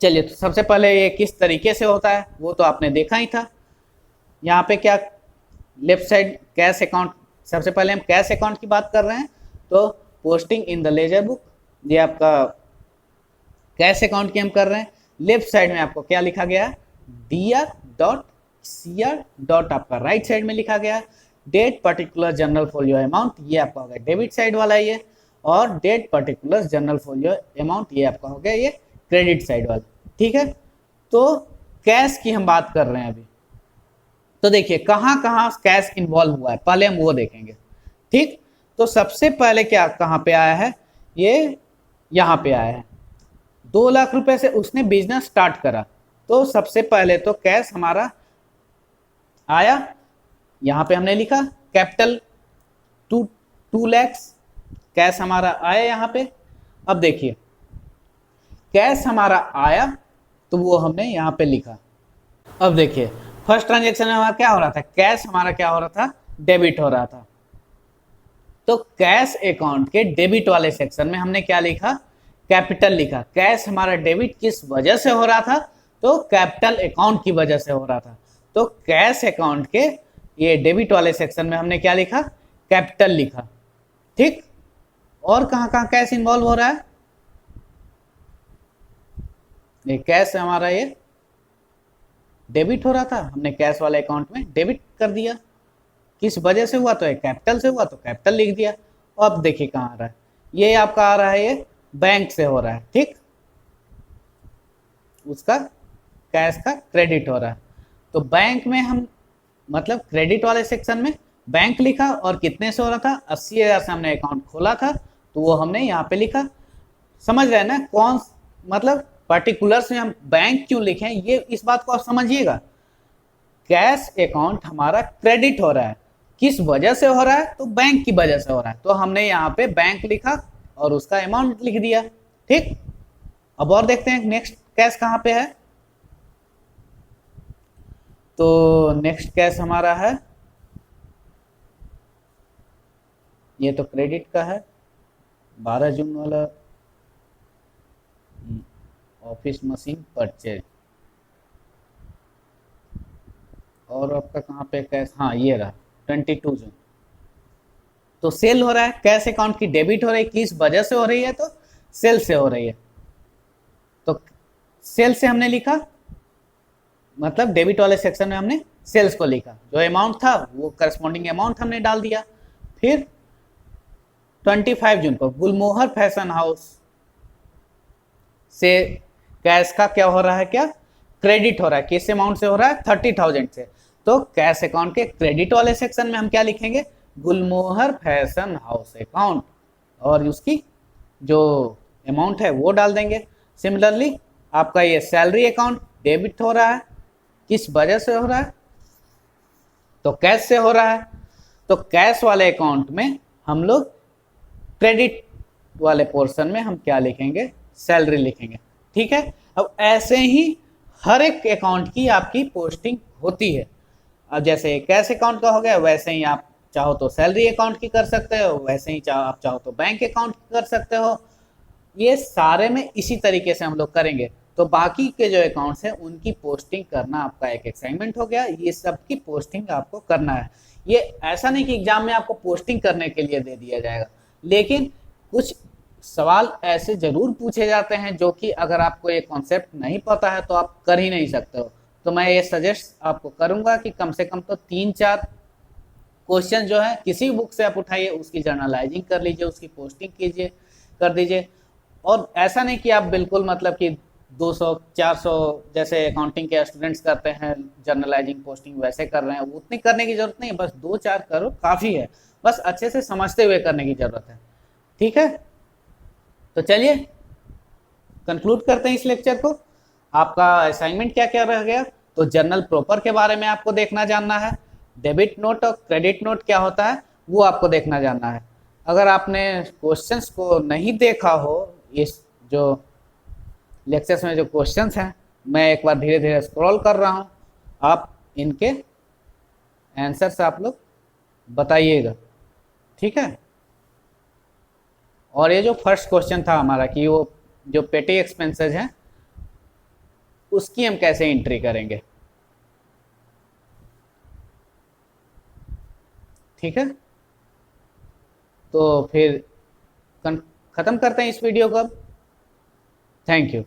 चलिए, तो सबसे पहले ये किस तरीके से होता है वो तो आपने देखा ही था। यहाँ पे क्या, लेफ्ट साइड कैश अकाउंट, सबसे पहले हम कैश अकाउंट की बात कर रहे हैं, तो posting in the laser book, ये आपका कैश अकाउंट की हम कर रहे हैं। लेफ्ट साइड में आपको क्या लिखा गया है, dr.cr. आपका राइट साइड में लिखा गया, date particular journal folio amount, ये आपका हो गया डेबिट साइड वाला ये, और date particular journal folio amount, ये आपका हो गया ये क्रेडिट साइड वाला। ठीक है, तो कैश की हम बात कर रहे हैं अभी, तो देखिए कहाँ कहाँ कैश इन्वॉल्व हुआ है पहले हम वो देखेंगे। ठीक, तो सबसे पहले क्या कहाँ पे आया है, ये यहाँ पे आया है, 2 लाख रुपए से उसने बिजनेस स्टार्ट करा, तो सबसे पहले तो कैश हमारा आया, यहाँ पे हमने लिखा कैपिटल 2 लैक्स कैश हमारा आया यहाँ पे। अब देखिए कैश हमारा आया तो वो हमने यहाँ पे लिखा। अब देखिए फर्स्ट ट्रांजेक्शन में हमारा क्या हो रहा था, कैश हमारा क्या हो रहा था, डेबिट हो रहा था, तो कैश अकाउंट के डेबिट वाले सेक्शन में हमने क्या लिखा, कैपिटल लिखा। कैश हमारा डेबिट किस वजह से हो रहा था, तो कैपिटल अकाउंट की वजह से हो रहा था, तो कैश अकाउंट के ये डेबिट वाले सेक्शन में हमने क्या लिखा, कैपिटल लिखा। ठीक, और कहाँ कहाँ कैश इन्वॉल्व हो रहा है, ये कैश हमारा ये डेबिट हो रहा था, हमने कैश वाले अकाउंट में डेबिट कर दिया, किस वजह से हुआ, तो एक कैपिटल से हुआ तो कैपिटल लिख दिया। अब देखिए कहाँ आ रहा है, ये आपका आ रहा है, ये बैंक से हो रहा है। ठीक, उसका कैश का क्रेडिट हो रहा है। तो बैंक में हम मतलब क्रेडिट वाले सेक्शन में बैंक लिखा और कितने से हो रहा था, 80,000 से हमने अकाउंट खोला था, तो वो हमने यहाँ पे लिखा। समझ रहे हैं ना कौन मतलब पर्टिकुलर्स में हम बैंक क्यों लिखें, ये इस बात को आप समझिएगा। कैश अकाउंट हमारा क्रेडिट हो रहा है, किस वजह से हो रहा है, तो बैंक की वजह से हो रहा है, तो हमने यहाँ पे बैंक लिखा और उसका अमाउंट लिख दिया। ठीक, अब और देखते हैं नेक्स्ट कैश कहाँ पे है। तो नेक्स्ट कैश हमारा है, ये तो क्रेडिट का है, 12 जून वाला, ऑफिस मशीन परचेज। और आपका कहाँ पे कैश, हाँ ये रहा 22 जून। तो सेल हो रहा है, कैश अकाउंट की डेबिट हो रही है, किस वजह से हो रही है, तो सेल से हो रही है। तो सेल से हमने लिखा, मतलब डेबिट वाले सेक्शन में हमने सेल्स को लिखा, जो अमाउंट था वो करस्पॉन्डिंग अमाउंट हमने डाल दिया। फिर 25 जून को गुलमोहर फैशन हाउस से कैश का क्या हो रहा है, क्या क्रेडिट हो रहा है, किस अमाउंट से हो रहा है, 30,000 से। तो कैश अकाउंट के क्रेडिट वाले सेक्शन में हम क्या लिखेंगे, गुलमोहर फैशन हाउस अकाउंट, और उसकी जो अमाउंट है वो डाल देंगे। सिमिलरली आपका ये सैलरी अकाउंट डेबिट हो रहा है, किस वजह से हो रहा है, तो कैश से हो रहा है। तो कैश वाले अकाउंट में हम लोग क्रेडिट वाले पोर्शन में हम क्या लिखेंगे, सैलरी लिखेंगे। ठीक है, अब ऐसे ही हर एक अकाउंट की आपकी पोस्टिंग होती है। अब जैसे कैश अकाउंट का हो गया, वैसे ही आप चाहो तो सैलरी अकाउंट की कर सकते हो, वैसे ही आप चाहो तो बैंक अकाउंट की कर सकते हो। ये सारे में इसी तरीके से हम लोग करेंगे। तो बाकी के जो अकाउंट्स हैं उनकी पोस्टिंग करना आपका एक असाइनमेंट हो गया, ये सब की पोस्टिंग आपको करना है। ये ऐसा नहीं कि एग्जाम में आपको पोस्टिंग करने के लिए दे दिया जाएगा, लेकिन कुछ सवाल ऐसे जरूर पूछे जाते हैं जो कि अगर आपको ये कॉन्सेप्ट नहीं पता है तो आप कर ही नहीं सकते हो। तो मैं ये सजेस्ट आपको करूंगा कि कम से कम तो 3-4 क्वेश्चन जो है किसी बुक से आप उठाइए, उसकी जर्नलाइजिंग कर लीजिए, उसकी पोस्टिंग कीजिए, कर दीजिए। और ऐसा नहीं कि आप बिल्कुल मतलब कि 200-400 जैसे अकाउंटिंग के स्टूडेंट्स करते हैं जर्नलाइजिंग पोस्टिंग वैसे कर रहे हैं, उतनी करने की जरूरत नहीं है, बस 2-4 करो काफ़ी है, बस अच्छे से समझते हुए करने की जरूरत है। ठीक है, तो चलिए कंक्लूड करते हैं इस लेक्चर को। आपका असाइनमेंट क्या क्या रह गया, तो जर्नल प्रॉपर के बारे में आपको देखना जानना है, डेबिट नोट और क्रेडिट नोट क्या होता है वो आपको देखना जानना है। अगर आपने क्वेश्चंस को नहीं देखा हो, इस जो लेक्चर्स में जो क्वेश्चंस हैं मैं एक बार धीरे धीरे स्क्रॉल कर रहा हूँ, आप इनके आंसर्स आप लोग बताइएगा। ठीक है, और ये जो फर्स्ट क्वेश्चन था हमारा कि वो जो पेटी एक्सपेंसेस हैं उसकी हम कैसे एंट्री करेंगे। ठीक है, तो फिर खत्म करते हैं इस वीडियो को अब। Thank you.